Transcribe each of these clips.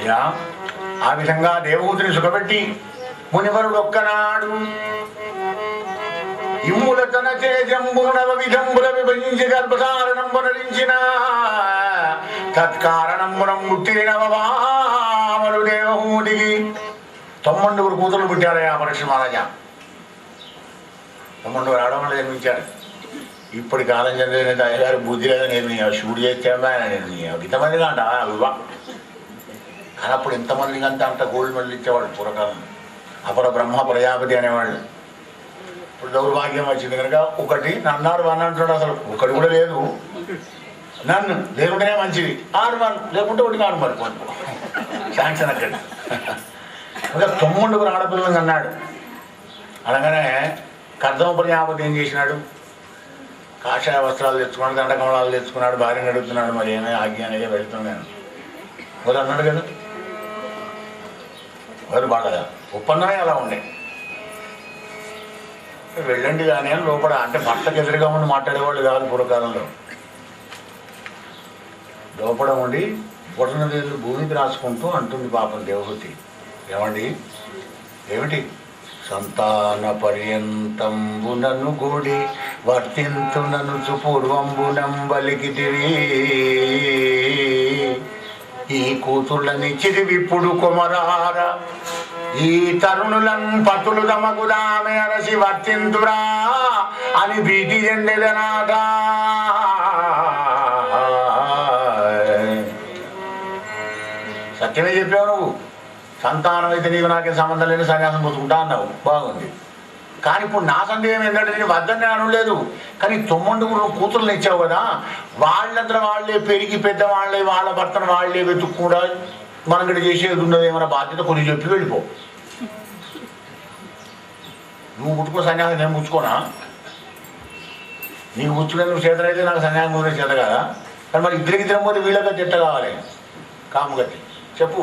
అయ్యా ఆ విధంగా దేవహూతిని సుఖపెట్టి మునివరుడు ఒక్కనాడు ఇమ్ముల తన తేజంబును నవ విధంబుల విభజించి గర్భధారణంబు నరించిన తత్కారణంబునం ముట్టిన నవవామలు దేవహూతికి 9 కూతురు పుట్టారయ్యా పరీక్ష మహారాజా. 9 ఆడవాళ్ళు జన్మించారు. ఇప్పటి కాలం చంద్రుని అయ్యగారు బుద్ధి లేదా నేను షూట్ చేస్తామా నేను ఇంతమందిగా అంట వివా కానీ అప్పుడు ఎంతమందికి అంత గోల్డ్ మెడల్ ఇచ్చేవాళ్ళు పూర్వకాలం. అపర బ్రహ్మ ప్రజాపతి అనేవాళ్ళు. ఇప్పుడు దౌర్భాగ్యం వచ్చింది కనుక ఒకటి నన్నారు అని అంటున్నాడు. అసలు ఒకటి కూడా లేదు. నన్ను లేకుంటేనే మంచిది 6 లేకుంటే ఒకటి కాదు మరి శాంక్షన్ అక్కడ. ఇంకా 9 ఆడపిల్లలు అన్నాడు. అనగానే కర్దమ ప్రజాపతి ఏం చేసినాడు? కాషాయ వస్త్రాలు తెచ్చుకున్నాడు, దండకమలాలు తెచ్చుకున్నాడు, భార్యను అడుగుతున్నాడు. మరి ఏమే ఆజ్ఞ అనేది వెళ్తున్నాను వారు అన్నాడు కదా. వారు బాగా ఒప్పందమే అలా ఉండే. వెళ్ళండి కానీ అని లోపల అంటే భర్తకు ఎదురుగా ఉండి మాట్లాడేవాళ్ళు కాదు పూర్వకాలంలో. లోపల ఉండి బొటనవేలు భూమికి రాసుకుంటూ అంటుంది పాపం దేవహూతి. ఏమండి ఏమిటి? సంతాన పర్యంతంబునను గూడి వర్తింతునను పూర్వంబునంబలికిటివి ఈ కూతుళ్ళనిచ్చిది విప్పుడు కుమరార ఈ తరుణులన్ పతులు తమకు దామె అరసి వర్తింతురా అని భీతి చెందెదనాట. సత్యమే చెప్పావు నువ్వు. సంతానం అయితే నీకు నాకేం సంబంధం లేని సన్యాసం పుచ్చుకుంటా అన్నావు, బాగుంది. కానీ ఇప్పుడు నా సందేహం ఏంటంటే నేను వద్దని అనలేదు. కానీ 9 కూతుర్లు ఇచ్చావు కదా, వాళ్ళంతా వాళ్ళే పెరిగి పెద్దవాళ్ళే వాళ్ళ భర్తను వాళ్ళే వెతుక్కుడా మనం ఇక్కడ చేసేది ఉన్నది ఏమైనా బాధ్యత కొన్ని చెప్పి వెళ్ళిపో. నువ్వు పుట్టుకో సన్యాసం నేను పుచ్చుకోనా? నీకు పుచ్చుకునే నువ్వు చేతనైతే నాకు సన్యాసం కుదిరే చేత కదా. కానీ మరి ఇద్దరికిద్దరం పోతే వీళ్ళగా తిట్ట కావాలి కాముగతి చెప్పు.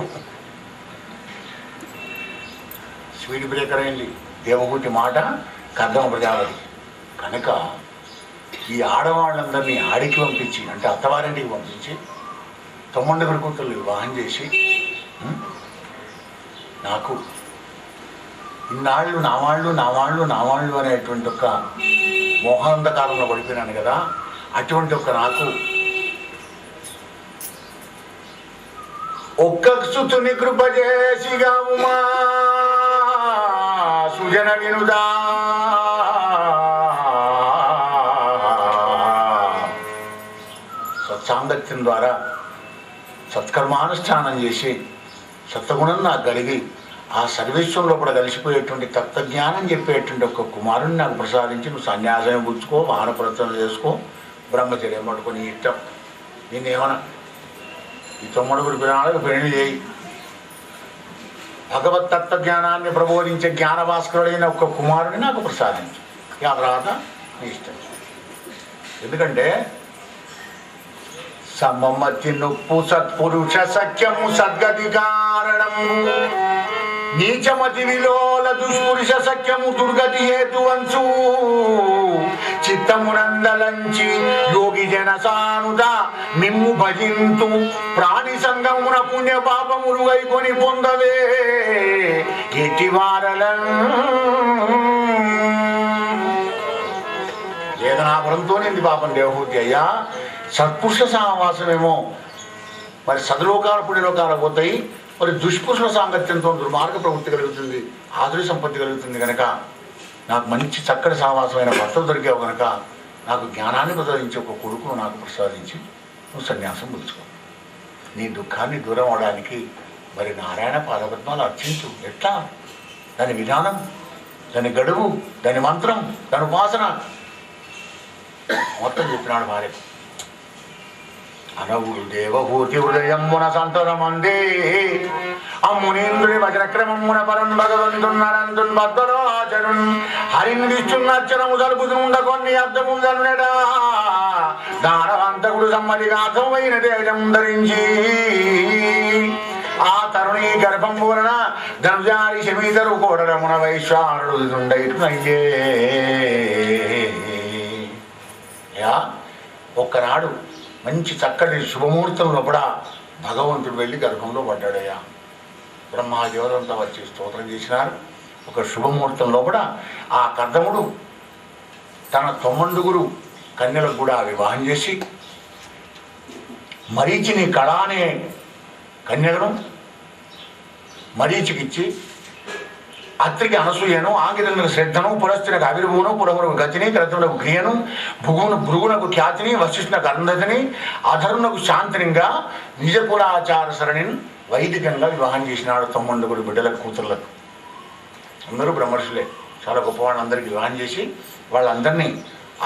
స్పీడ్ బ్రేకర్ అయింది దేవహూతి మాట కర్దమ ప్రజాపతి. కనుక ఈ ఆడవాళ్ళందరినీ ఆడికి పంపించి అంటే అత్తవారింటికి పంపించి 9 కూతుర్లు వివాహం చేసి నాకు ఇన్నాళ్ళు నావాళ్ళు అనేటువంటి ఒక మోహాంధకాలంలో పడిపోయినాను కదా. అటువంటి ఒక నాకు ఒక్క సుతుని కృప చేసిగా ఉమా సుజన వినుదా సత్సాంగత్యం ద్వారా సత్కర్మానుష్ఠానం చేసి సత్వగుణం నాకు కలిగి ఆ సర్వేశ్వరంలో కూడా కలిసిపోయేటువంటి తత్వజ్ఞానం చెప్పేటువంటి ఒక కుమారుని నాకు ప్రసాదించి నువ్వు సన్యాసం పుచ్చుకో, వానప్రచన చేసుకో, బ్రహ్మచర్యం పట్టుకొని ఇష్టం. నేనేమన్నా ఈ 9 పిల్లలకు పెళ్లి చేయి. భగవత్ తత్వజ్ఞానాన్ని ప్రబోధించే జ్ఞానభాస్కరుడైన ఒక కుమారుని నాకు ప్రసాదించు. ఆ తర్వాత నీ ఇష్టం. ఎందుకంటే సమమతి నొప్పు సత్పురుష సఖ్యము సద్గతి కారణము నీచమతి విలోల దుష్పురుష సఖ్యము దుర్గతి హేతువంచు చిత్తమునందలంచి యోగి జన సానుద మిమ్ము భజింతు ప్రాణి సంగమున పుణ్య పాపములు వైకొని పొందవే ఎటివారలం. వేదనాపురంతో నింది పాపం దేవహూతి. అయ్యా సత్పురుష సహవాసమేమో మరి సద్లోకాల పుణ్యలోకాలకు పోతాయి. మరి దుష్పురుషుల సాంగత్యంతో దుర్మార్గ ప్రవృత్తి కలుగుతుంది, ఆదురి సంపత్తి కలుగుతుంది. కనుక నాకు మంచి చక్కటి సహవాసమైన భర్తలు దొరికావు కనుక నాకు జ్ఞానాన్ని ప్రసాదించి ఒక కొడుకును నాకు ప్రసాదించి నువ్వు సన్యాసం పుచ్చుకో. నీ దుఃఖాన్ని దూరం అవడానికి మరి నారాయణ పాదపద్మాలు అర్చించు. ఎట్లా? దాని విధానం, దాని గడువు, దాని మంత్రం, దాని ఉపాసన మొత్తం చెప్పినాడు భార్య. అనవుడు దేవహూతి హృదయమున సంతరమందే అమ్మునీంద్రుడి వజ్రక్రమమున పరం భగవంతున్నరంతున్ బద్దలో ఆచరున్ హరినిస్తున్నచ్చరము జరుపుతుండ కొన్ని అర్థముందన్నడా దానవంతకుడు సమ్మతిగాథమైన తేజం ధరించి ఆ తరుణి గర్భం పూరణ ధనుజారి శమీధరు కోడరమున వైశ్వానుడుండైతున్నయ్యే. ఒక్కనాడు మంచి చక్కటి శుభముహూర్తం లోపల భగవంతుడు వెళ్ళి గర్భంలో పడ్డాడయ్యా. బ్రహ్మాదేవులంతా వచ్చి స్తోత్రం చేసినారు. ఒక శుభముహూర్తంలో కూడా ఆ కర్దముడు తన 9 కన్యలకు కూడా వివాహం చేసి మరీచిని కళ అనే కన్యలను మరీచికిచ్చి అత్రికి అనసూయను, ఆంగిరులకు శ్రద్ధను, పురస్తినకు అవిర్భువును, పురమునకు గతిని, క్రతువులకు క్రియను, భృగునకు ఖ్యాతిని, వశిష్ఠునకు అరుంధతిని, అధరునకు శాంతినిగా నిజ కులాచార సరణిని వైదికంగా వివాహం చేసినాడు 9 బిడ్డలకు, కూతుర్లకు. అందరూ బ్రహ్మర్షులే, చాలా గొప్పవాళ్ళందరికీ వివాహం చేసి వాళ్ళందరినీ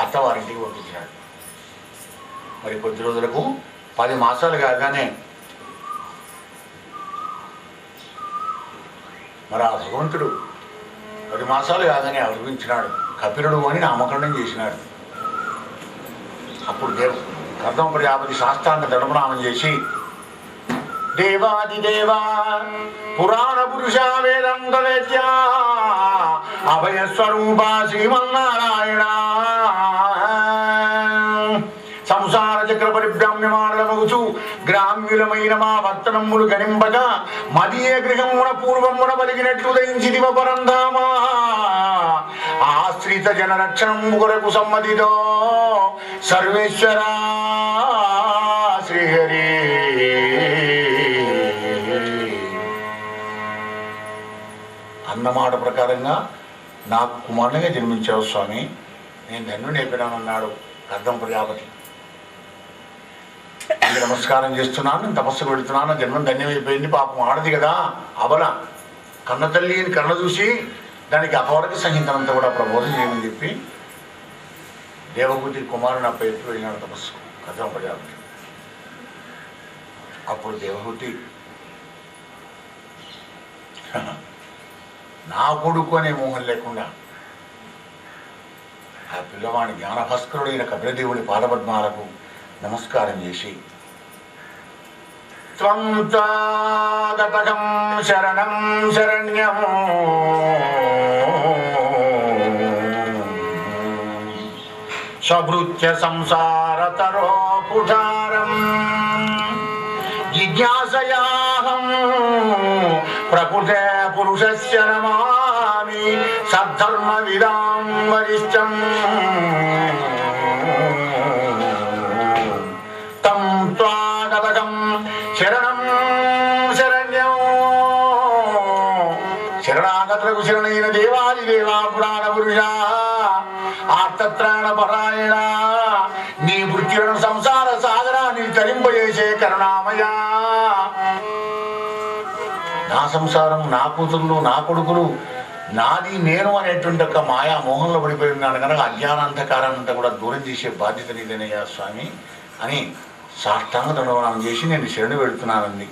అత్తవారింటికి పంపించినాడు. మరి కొద్ది రోజులకు 10 మాసాలు కాగానే మరి ఆ భగవంతుడు 10 మాసాలు కాగానే అవతరించినాడు. కపిలుడు అని నామకరణం చేసినాడు. అప్పుడు కర్దమ ప్రజాపతి శాస్త్రాంగ ధర్మనామం చేసి, దేవాదిదేవా పురాణ పురుష వేదాంత వేద్య అభయస్వరూప శ్రీమన్నారాయణ సంసార చక్ర పరిభ్రామ్యమానమగుచు గ్రామ్యులమైన మా వర్తనములు గణింపక మదీయ గృహమున పూర్వమున పలిగినట్లు దయించిదివ పరంధామా ఆశ్రిత జన రక్షణము కొరకు సమ్మతితో సర్వేశ్వరా శ్రీహరి. అన్నమాట ప్రకారంగా నాకు కుమారునిగా జన్మించావు స్వామి, నేను ధన్యుని అయిపోయినానన్నాడు కర్దమ ప్రజాపతి. నమస్కారం చేస్తున్నాను, తపస్సు పెడుతున్నాను, జన్మం ధన్యమైపోయింది. పాపం ఆడది కదా అబల, కన్న తల్లిని కన్న చూసి దానికి అపవరక సంహితనంతా కూడా ప్రబోధం చేయమని చెప్పి దేవహూతి కుమారుని అప్ప ఎత్తి వెళ్ళినాడు తపస్సు కర్దమ ప్రజాపతి. అప్పుడు దేవహూతి నా కొడుకు అనే మోహం లేకుండా ఆ పిల్లవాడి జ్ఞానభాస్కరుడైన కపిలదేవుని పాదపద్మాలకు నమస్కారం చేసి, త్వం త్వాగతం శరణం శరణ్యం స్వభృత్య సంసారతరో కుఠారం జిజ్ఞాసయాహం ప్రకృతే పురుషస్య నమామి సద్ధర్మ విదాం వరిష్టం తం త్వాగతం శరణం శరణ్యం. శరణాగతులకు శరణైన దేవాదిదేవా పురాణ పురుష ఆర్తత్రాణ పరాయణ, నీ వృత్తులను సంసార సాగరాన్ని తరింపజేసే కరుణామయ. నా సంసారం, నా కూతుర్లు, నా కొడుకులు, నాది నేను అనేటువంటి ఒక మాయా మోహంలో పడిపోయి ఉన్నాను కనుక అజ్ఞానాంధకారాన్నంతా కూడా దూరం చేసే బాధ్యత నీదేనయ్యా స్వామి అని సాష్టాంగ దండవనం చేసి నేను శరణు పెడుతున్నానండి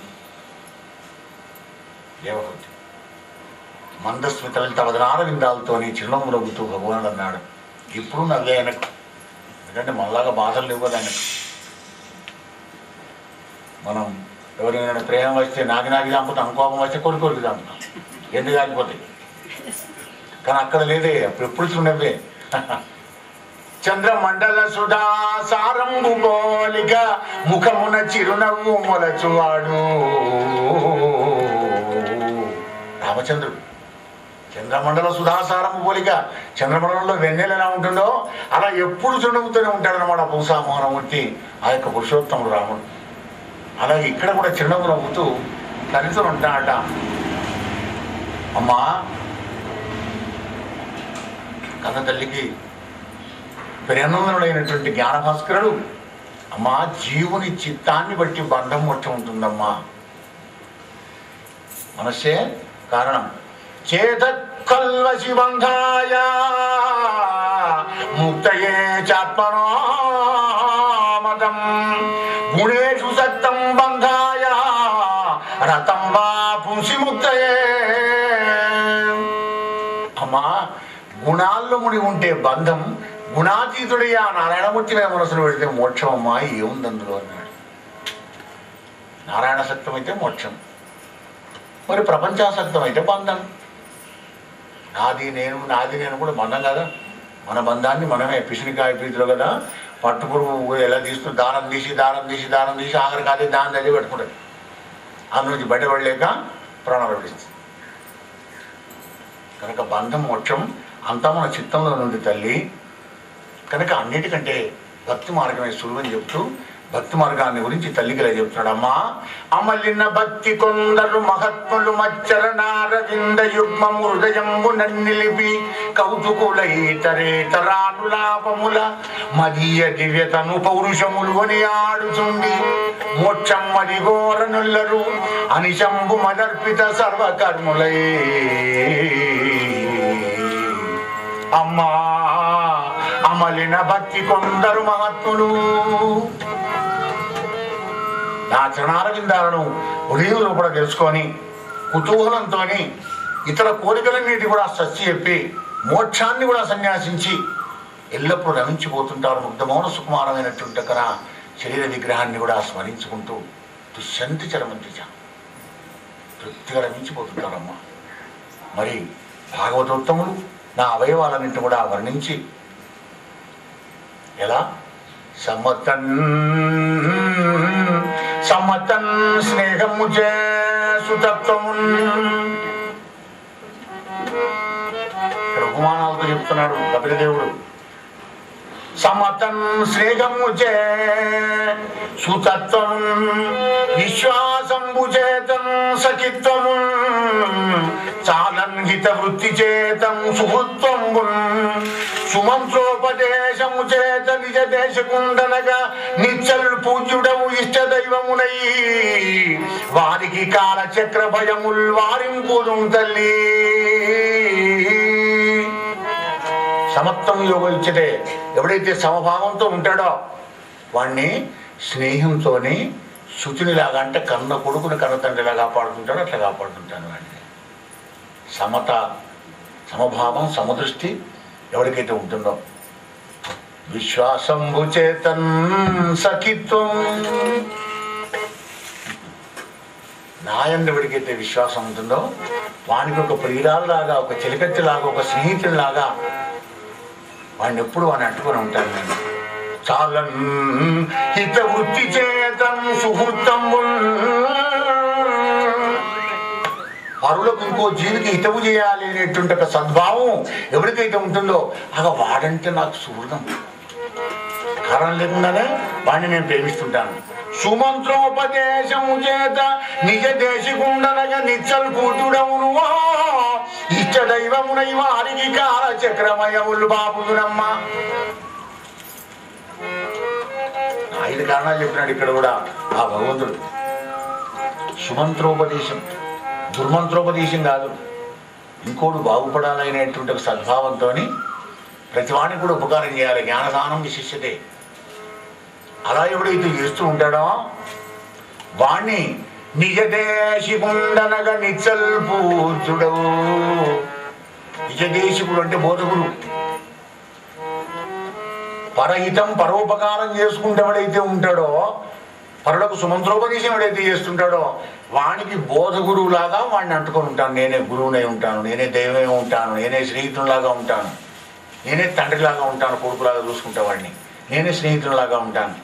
దేవహూతి. మందస్మితలతో వదనార విందాలతోని చిరునవ్వు నవ్వుతూ భగవానుడు అన్నాడు. ఇప్పుడు నవ్వే ఆయనకు, ఎందుకంటే మళ్ళాగా బాధలు లేవు కదా ఆయనకు. మనం ఎవరైనా ప్రేమ వస్తే నాకి చంపుతాం, అనుకోపం వస్తే కొరికి చంపుతాం, ఎందుకు ఆగిపోతాయి. కానీ అక్కడ లేదే, అప్పుడు ఎప్పుడు చూడవే. చంద్రమండల సుధా సారంబు పోలిక ముఖమున చిరునవ్వు మొలచువాడు రామచంద్రుడు. చంద్రమండల సుధాసారము పోలిక, చంద్రమండలంలో వెన్నెల ఎలా ఉంటుందో అలా ఎప్పుడు చిరునవ్వుతూనే ఉంటాడనమాట పుంసామోహనమూర్తి ఆ యొక్క పురుషోత్తముడు రాముడు. అలాగే ఇక్కడ కూడా చిరునవ్వు నవ్వుతూ తల్లితో ఉంటాడట. అమ్మా, కన్న తల్లికి ప్రేరణుడైనటువంటి జ్ఞానభాస్కరుడు, అమ్మా జీవుని చిత్తాన్ని బట్టి బంధం వచ్చి ఉంటుందమ్మా, మనస్సే కారణం. చేతకల్వసి బంధాయ ముక్తయే చాత్మనో మతం గుణేషు సక్తం బంధాయ రతం వా పుంసి ముక్తయే. అమ్మా, గుణాల్లో ముడి ఉంటే బంధం, గుణాతీతుడి ఆ నారాయణమూర్తి మీద మనసులో పెడితే మోక్షం అమ్మా ఏముంది అందులో అన్నాడు. నారాయణ సత్యం అయితే మోక్షం, మరి ప్రపంచాసక్తం అయితే బంధం. నాది నేను కూడా బంధం కదా. మన బంధాన్ని మనమే పిసినికాయ ప్రీతిలో కదా పట్టుపురుగు ఎలా తీస్తూ దారం తీసి ఆఖరికి అదే దాన్ని అదే పెట్టుకుంటుంది. అందులోంచి బయటపడలేక ప్రాణాలు విడిస్తుంది. కనుక బంధం మోక్షం అంతా మన చిత్తంలో నుండి తల్లి. కనుక అన్నిటికంటే భక్తి మార్గమే సులువని చెప్తూ భక్తి మార్గాన్ని గురించి తల్లికి ఇలా చెప్తున్నాడు. అమ్మా అమలిన భక్తి కొందరు మహాత్ములు మచ్చరణారవింద యుగ్మము హృదయంబు నన్నిలిపి కౌతుకులైతరేతరానులాపముల మదీయ దివ్యతను పౌరుషములు అని ఆడుచుండి మోక్షం మరి ఘోరనుల్లరు అనిశంబు మదర్పిత సర్వకర్ములై. అమ్మా అమలిన భక్తి కొందరు మహాత్ములు నా చరణారవిందాలను హృదయం లోపల తెలుసుకొని కుతూహలంతో ఇతర కోరికలన్నిటి కూడా సచ్చి చెప్పి మోక్షాన్ని కూడా సన్యాసించి ఎల్లప్పుడూ రమించిపోతుంటారు. ముగ్ధమౌన సుకుమారమైనటువంటి కన శరీర విగ్రహాన్ని కూడా స్మరించుకుంటూ దుశ్యంతి చరమంతిచ తృప్తిగా రమించిపోతుంటారమ్మా. మరి భాగవతోత్తములు నా అవయవాలన్నింటినీ కూడా వర్ణించి ఎలా సమ్మతన్ సమ్మతన్ స్నేహము సుతత్వమున్ ఉపమానాలతో చెప్తున్నాడు కపిలదేవుడు. సమతన్ స్నేహము సుతత్వము విశ్వాసంబు చేతం సఖిత్వము చాలన్హిత వృత్తి చేతం సుహృత్వంబు సుమంత్రోపదేశము చేత నిజ దేశకుండనగా నిచ్చల్ పూజ్యుడము ఇష్ట దైవమునై వారికి కాలచక్ర భయముల్ వారింపుదు తల్లి. సమత్వం యోగం ఇచ్చటే ఎవడైతే సమభావంతో ఉంటాడో వాణ్ణి స్నేహంతోని శుచినిలాగా అంటే కన్న కొడుకుని కన్న తండ్రిలా కాపాడుతుంటాడు, అట్లా కాపాడుతుంటాను వాడిని. సమత సమభావం సమదృష్టి ఎవరికైతే ఉంటుందో విశ్వాసంబు చేతన్ సఖిత్వం నాయందు ఎవరికైతే విశ్వాసం ఉంటుందో వానికి ఒక ప్రియురాలులాగా ఒక చిలికత్తిలాగా ఒక స్నేహితుడిలాగా వాడిని ఎప్పుడు వాడిని అంటుకొని ఉంటాను నేను. చాలా హిత వృత్తి చేతం సుహృత్తము పరులకు ఇంకో జీవికి హితవు చేయాలి అనేటువంటి ఒక సద్భావం ఎవరికైతే ఉంటుందో అలా వాడంటే నాకు సుహృదం. కారణం లేకుండానే వాడిని నేను ప్రేమిస్తుంటాను. సుమంత్రోపదేశము చేత నిజ దేశకుండనగా నిచ్చలు కూతుడవును ఇష్ట దైవమునై వారికి కాల చక్రమయములు బాబునమ్మ. 5 కారణాలు చెప్పినాడు ఇక్కడ కూడా ఆ భగవంతుడు. సుమంత్రోపదేశం దుర్మంత్రోపదేశం కాదు, ఇంకోడు బాగుపడాలనేటువంటి ఒక సద్భావంతో ప్రతివాడిని కూడా ఉపకారం చేయాలి. జ్ఞానదానం విశిష్యతే. అలా ఎవడైతే చేస్తూ ఉంటాడో వాణ్ణి నిజదేశికుండనగా నిచ్చల్ పూజుడవు. నిజదేశికుడు అంటే బోధకుడు. పరహితం పరోపకారం చేసుకుంటే ఎవడైతే ఉంటాడో పరులకు సుమంత్రోపదేశం ఎవడైతే చేస్తుంటాడో వానికి బోధగురువులాగా వాడిని అంటుకొని ఉంటాను. నేనే గురువునై ఉంటాను, నేనే దైవమే ఉంటాను, నేనే స్నేహితునిలాగా ఉంటాను, నేనే తండ్రిలాగా ఉంటాను, కొడుకులాగా చూసుకుంటా వాడిని, నేనే స్నేహితునిలాగా ఉంటాను.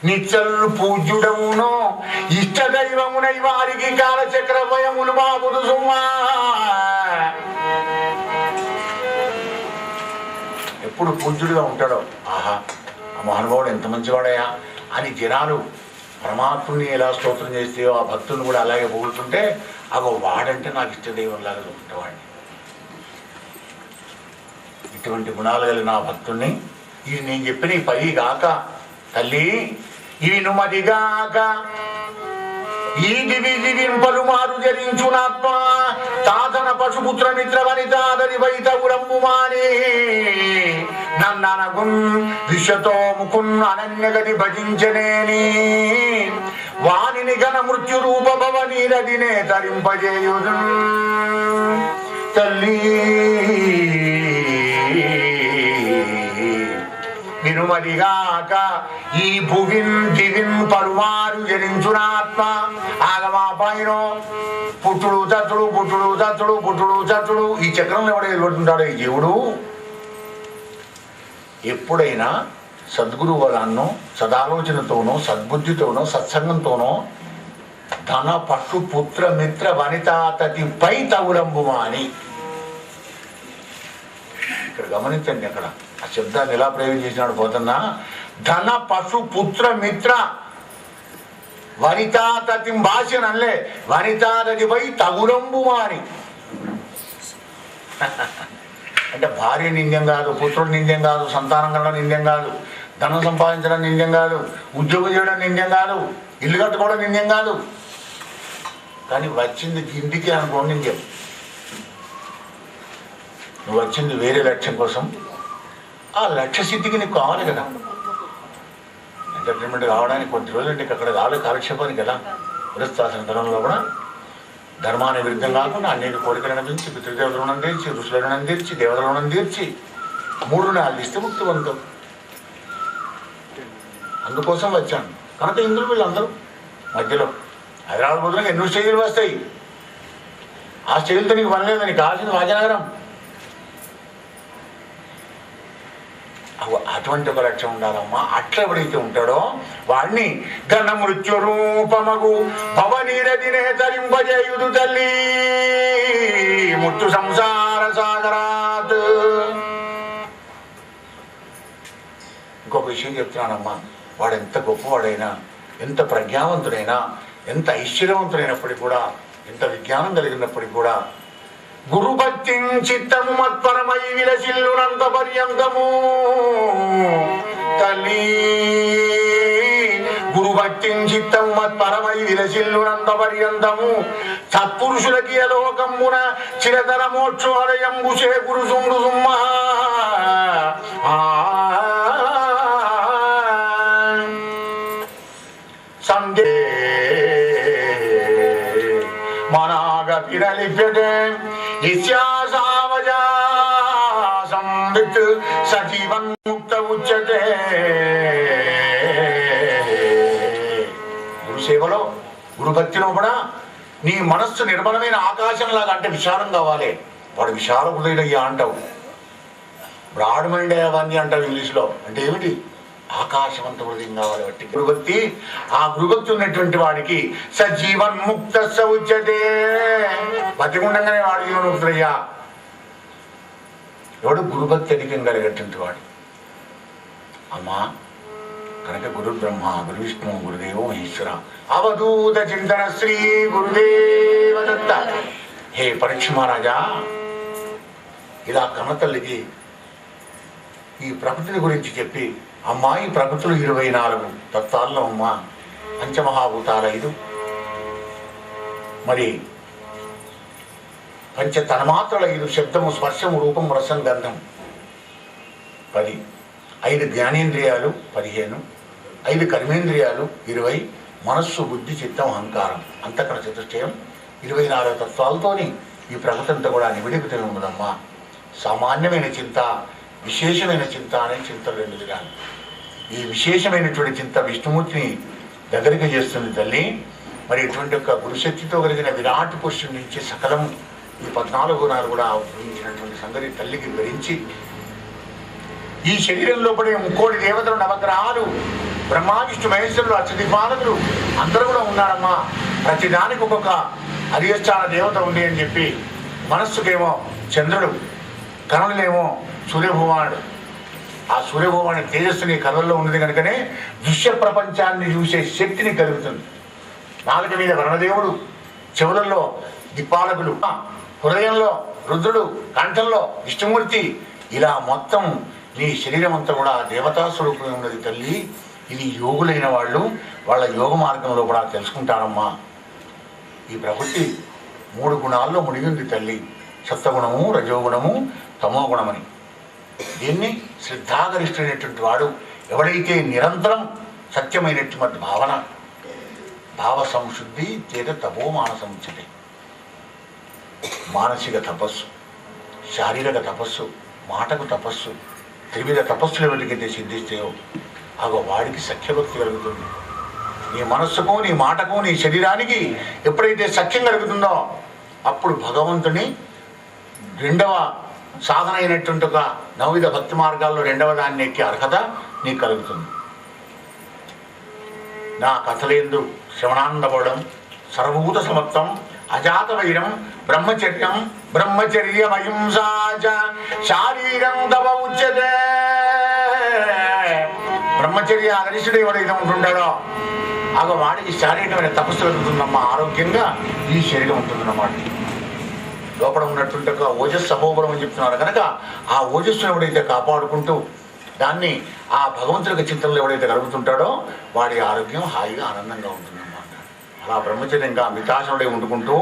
నిచ్చల్ పూజ్యుడమునో ఇష్ట దైవమునై వారికి కాలచక్ర భయములు బాబుడు సుమా. ఎప్పుడు పూజ్యుడిగా ఉంటాడో ఆహా ఆ మహానుభావుడు ఎంత మంచివాడయా అని జనాలు పరమాత్ముని ఎలా స్తోత్రం చేస్తే ఆ భక్తుని కూడా అలాగే పొగులుతుంటే అగో వాడంటే నాకు ఇష్టదైవంలాగా చూసుకుంటేవాడిని. ఇటువంటి గుణాలు కలిగిన ఆ భక్తుణ్ణి ఇది నేను చెప్పిన ఈ 10 గాక తల్లి ఇవి నుమదిగాక ఈ దివి పలుమారు జరించునాత్మ తాతన పశుపుత్ర మిత్ర వనితాదరి వైతగురంబు మాని నన్ననగున్ విశ్వతో ముకున్ అనన్యగతి భజించనేని వాణిని ఘన మృత్యు రూప భవనీరదినే తరింపజేయుదు తల్లి. వినుమదిగాక ఈ భువిన్ దివిన్ పలుమారు జరించునాత్మ ఆగమా పైన పుట్టుడు తత్తుడు పుట్టుడు తత్తుడు పుట్టుడు తత్తుడు ఈ చక్రంలో ఎవడో ఎదుగుతుంటాడో ఈ జీవుడు ఎప్పుడైనా సద్గురు వలనో సదాలోచనతోనో సద్బుద్ధితోనో సత్సంగంతోనో ధన పశు పుత్ర మిత్ర వనితాతతిపై తగులంబుమా అని. ఇక్కడ గమనించండి, అక్కడ ఆ శబ్దాన్ని ఎలా ప్రయోగం చేసినాడు పోతున్నా. ధన పశు పుత్ర మిత్ర వనితాతతి భాషనల్లే వనితాతతిపై తగులంబుమా అని. అంటే భార్య నింద్యం కాదు, పుత్రుడు నింద్యం కాదు, సంతానం కలడం నింద్యం కాదు, ధనం సంపాదించడం నింద్యం కాదు, ఉద్యోగం చేయడం నింద్యం కాదు, ఇల్లు కట్టుకోవడం నింద్యం కాదు. కానీ వచ్చింది ఇంటికి అనుకోండి నింద్యం. నువ్వు వచ్చింది వేరే లక్ష్యం కోసం, ఆ లక్ష్య సిద్ధికి నీకు కావాలి కదా. ఎంటర్టైన్మెంట్ కావడానికి కొద్ది రోజులు నీకు అక్కడ కావాలి, కాలక్షేపానికి కదా. గృహస్థాశ్రమ ధనంలో కూడా ధర్మాన్ని విరుద్ధం కాకుండా అనేక కోరికలను పెంచి పితృదేవతల రుణం తీర్చి, ఋషుల రుణం తీర్చి, దేవతల రుణం తీర్చి 3 రుణాలు ఇస్తే ముక్తివంతం. అందుకోసం వచ్చాను. కనుక ఇందులో వీళ్ళందరూ మధ్యలో హైదరాబాద్ బదులుగా ఎన్నో స్టేజీలు వస్తాయి. ఆ స్టేజీలతో నీకు పని లేదు, నీకు కావాల్సింది భాగ్యనగరం. అటువంటి ఒక లక్ష్యం ఉండాలమ్మా. అట్లా ఎవడైతే ఉంటాడో వాడిని ఘన మృత్యు రూపమగు భవనీరదినే తరింపజేయుదు తల్లి ముత్తు సంసార సాగరాత్. ఇంకొక విషయం చెప్తున్నానమ్మా. వాడు ఎంత గొప్పవాడైనా, ఎంత ప్రజ్ఞావంతుడైనా, ఎంత ఐశ్వర్యవంతుడైనప్పటికీ కూడా, ఎంత విజ్ఞానం కలిగినప్పటికీ కూడా గురుభక్తి చిత్తము మత్పరమై విలసిల్లునంత పర్యంతము తల్లి. గురుభక్తి చిత్తము మత్పరమై విలసిల్లునంత పర్యంతము సత్పురుషులకి అలోకమ్మున చిరతర మోక్షోదయంబు చేకూరు సుండు సుమ్మ. సందే మనాగ పిరలిప్యతే సంవిత్ సజీవన్ ముక్త ఉచ్యతే. గురుసేవలో, గురుభక్తిలో కూడా నీ మనస్సు నిర్మలమైన ఆకాశంలాగా, అంటే విశాలం కావాలి. వాడు విశాల హృదయుడయ్యా అంటావు, బ్రాడ్ మైండ్ అవన్నీ అంటావు ఇంగ్లీష్లో. అంటే ఏమిటి? ఆకాశవంత హృదయం కావాలి. బట్టి గురుభక్తి, ఆ గురుభక్తి ఉన్నటువంటి వాడికి సజీవన్ ముక్త ఉచ్యతే. బతికుండగానే వాడు జీవన్ముక్తుడయ్యా. ఎవడు గురుభక్తి అధికం కలిగేటువంటి వాడు. అమ్మా కనుక గురు బ్రహ్మ, గురు విష్ణు, గురుదేవో మహేశ్వర, అవధూత చింతన శ్రీ గురుదేవ దత్త. హే పరీక్ష మహారాజా, ఇలా కన్నతల్లికి ఈ ప్రకృతిని గురించి చెప్పి, అమ్మా ఈ ప్రకృతులు 24 తత్వాల్లో అమ్మా, పంచమహాభూతాలు 5, మరి పంచ తన్మాత్రలు 5, శబ్దము, స్పర్శము, రూపం, రసం, గంధం 10, 5 జ్ఞానేంద్రియాలు 15, 5 కర్మేంద్రియాలు 20, మనస్సు, బుద్ధి, చిత్తం, అహంకారం, అంతఃకరణ చతుష్టయం 24 తత్వాలతోని ఈ ప్రకృతి అంతా కూడా నివిడిపితమే ఉన్నదమ్మా. సామాన్యమైన చింత, విశేషమైన చింత అనే చింతలు 2 విధాలు. ఈ విశేషమైనటువంటి చింత విష్ణుమూర్తిని దగ్గరికి చేస్తుంది తల్లి. మరి ఇటువంటి యొక్క గురుశక్తితో కలిగిన విరాట్ పురుషుడి నుంచి సకలం ఈ 14 గుణాలు కూడా ఉద్భవించినటువంటి సంగతి తల్లికి వివరించి, ఈ శరీరంలో పడే 3 దేవతలు, నవగ్రహాలు, బ్రహ్మ విష్ణు మహేశ్వరులు, అష్టదిక్పాలకులు అందరూ కూడా ఉన్నారమ్మా. ప్రతిదానికి ఒక్కొక్క అధిష్టాన దేవత ఉంది అని చెప్పి, మనస్సుకేమో చంద్రుడు, కనులనేమో సూర్యభగవానుడు. ఆ సూర్యభగవాని తేజస్సుని కళ్ళల్లో ఉన్నది కనుకనే దృశ్య ప్రపంచాన్ని చూసే శక్తిని కలుగుతుంది. నాలుక మీద వరుణదేవుడు, చెవులలో దిక్పాలకులు, హృదయంలో రుద్రుడు, కంఠంలో విష్ణుమూర్తి, ఇలా మొత్తం నీ శరీరం అంతా కూడా దేవతా స్వరూపమే ఉన్నది తల్లి. ఇది యోగులైన వాళ్ళు వాళ్ళ యోగ మార్గంలో కూడా తెలుసుకుంటారమ్మా. ఈ ప్రకృతి 3 గుణాల్లో ముడిగింది తల్లి, సత్వగుణము, రజోగుణము, తమోగుణమని. దీన్ని శ్రద్ధాగరిష్ఠుడైనటువంటి వాడు ఎవడైతే నిరంతరం సత్యమైనటువంటి భావన, భావ సంశుద్ధి చేత తపో మానసముచ్యతే. మానసిక తపస్సు, శారీరక తపస్సు, మాటకు తపస్సు, త్రివిధ తపస్సులు ఎవరికైతే సిద్ధిస్తాయో అగో వాడికి సఖ్యభక్తి కలుగుతుంది. నీ మనస్సుకు, నీ మాటకు, నీ శరీరానికి ఎప్పుడైతే సఖ్యం కలుగుతుందో అప్పుడు భగవంతుని 2వ సాధన అయినటువంటి ఒక 9 భక్తి మార్గాల్లో 2వ దాన్ని ఎక్కే అర్హత నీకు కలుగుతుంది. నా కథలేందు శ్రవణానందపడడం, సర్వభూత సమత్వం అజాత వైరం బ్రహ్మచర్యం బ్రహ్మచర్యమహింసా శారీరం తవ ఉచ్యతే. బ్రహ్మచర్య అగనిష్ఠుడు ఎవడైతే ఉంటుంటాడో వాడికి శారీరకమైన తపస్సు కలుగుతుందమ్మా, ఆరోగ్యంగా ఈ శరీరం ఉంటుందన్నమాట. లోపల ఉన్నటువంటి ఒక ఓజస్సు అపోబలం అని చెప్తున్నారు కనుక ఆ ఓజస్సును ఎవడైతే కాపాడుకుంటూ దాన్ని ఆ భగవంతుడికి చింతనలు ఎవడైతే కలుగుతుంటాడో వాడి ఆరోగ్యం హాయిగా ఆనందంగా ఉంటుందన్నమాట. అలా బ్రహ్మచర్యంగా మితాశనుడై వండుకుంటూ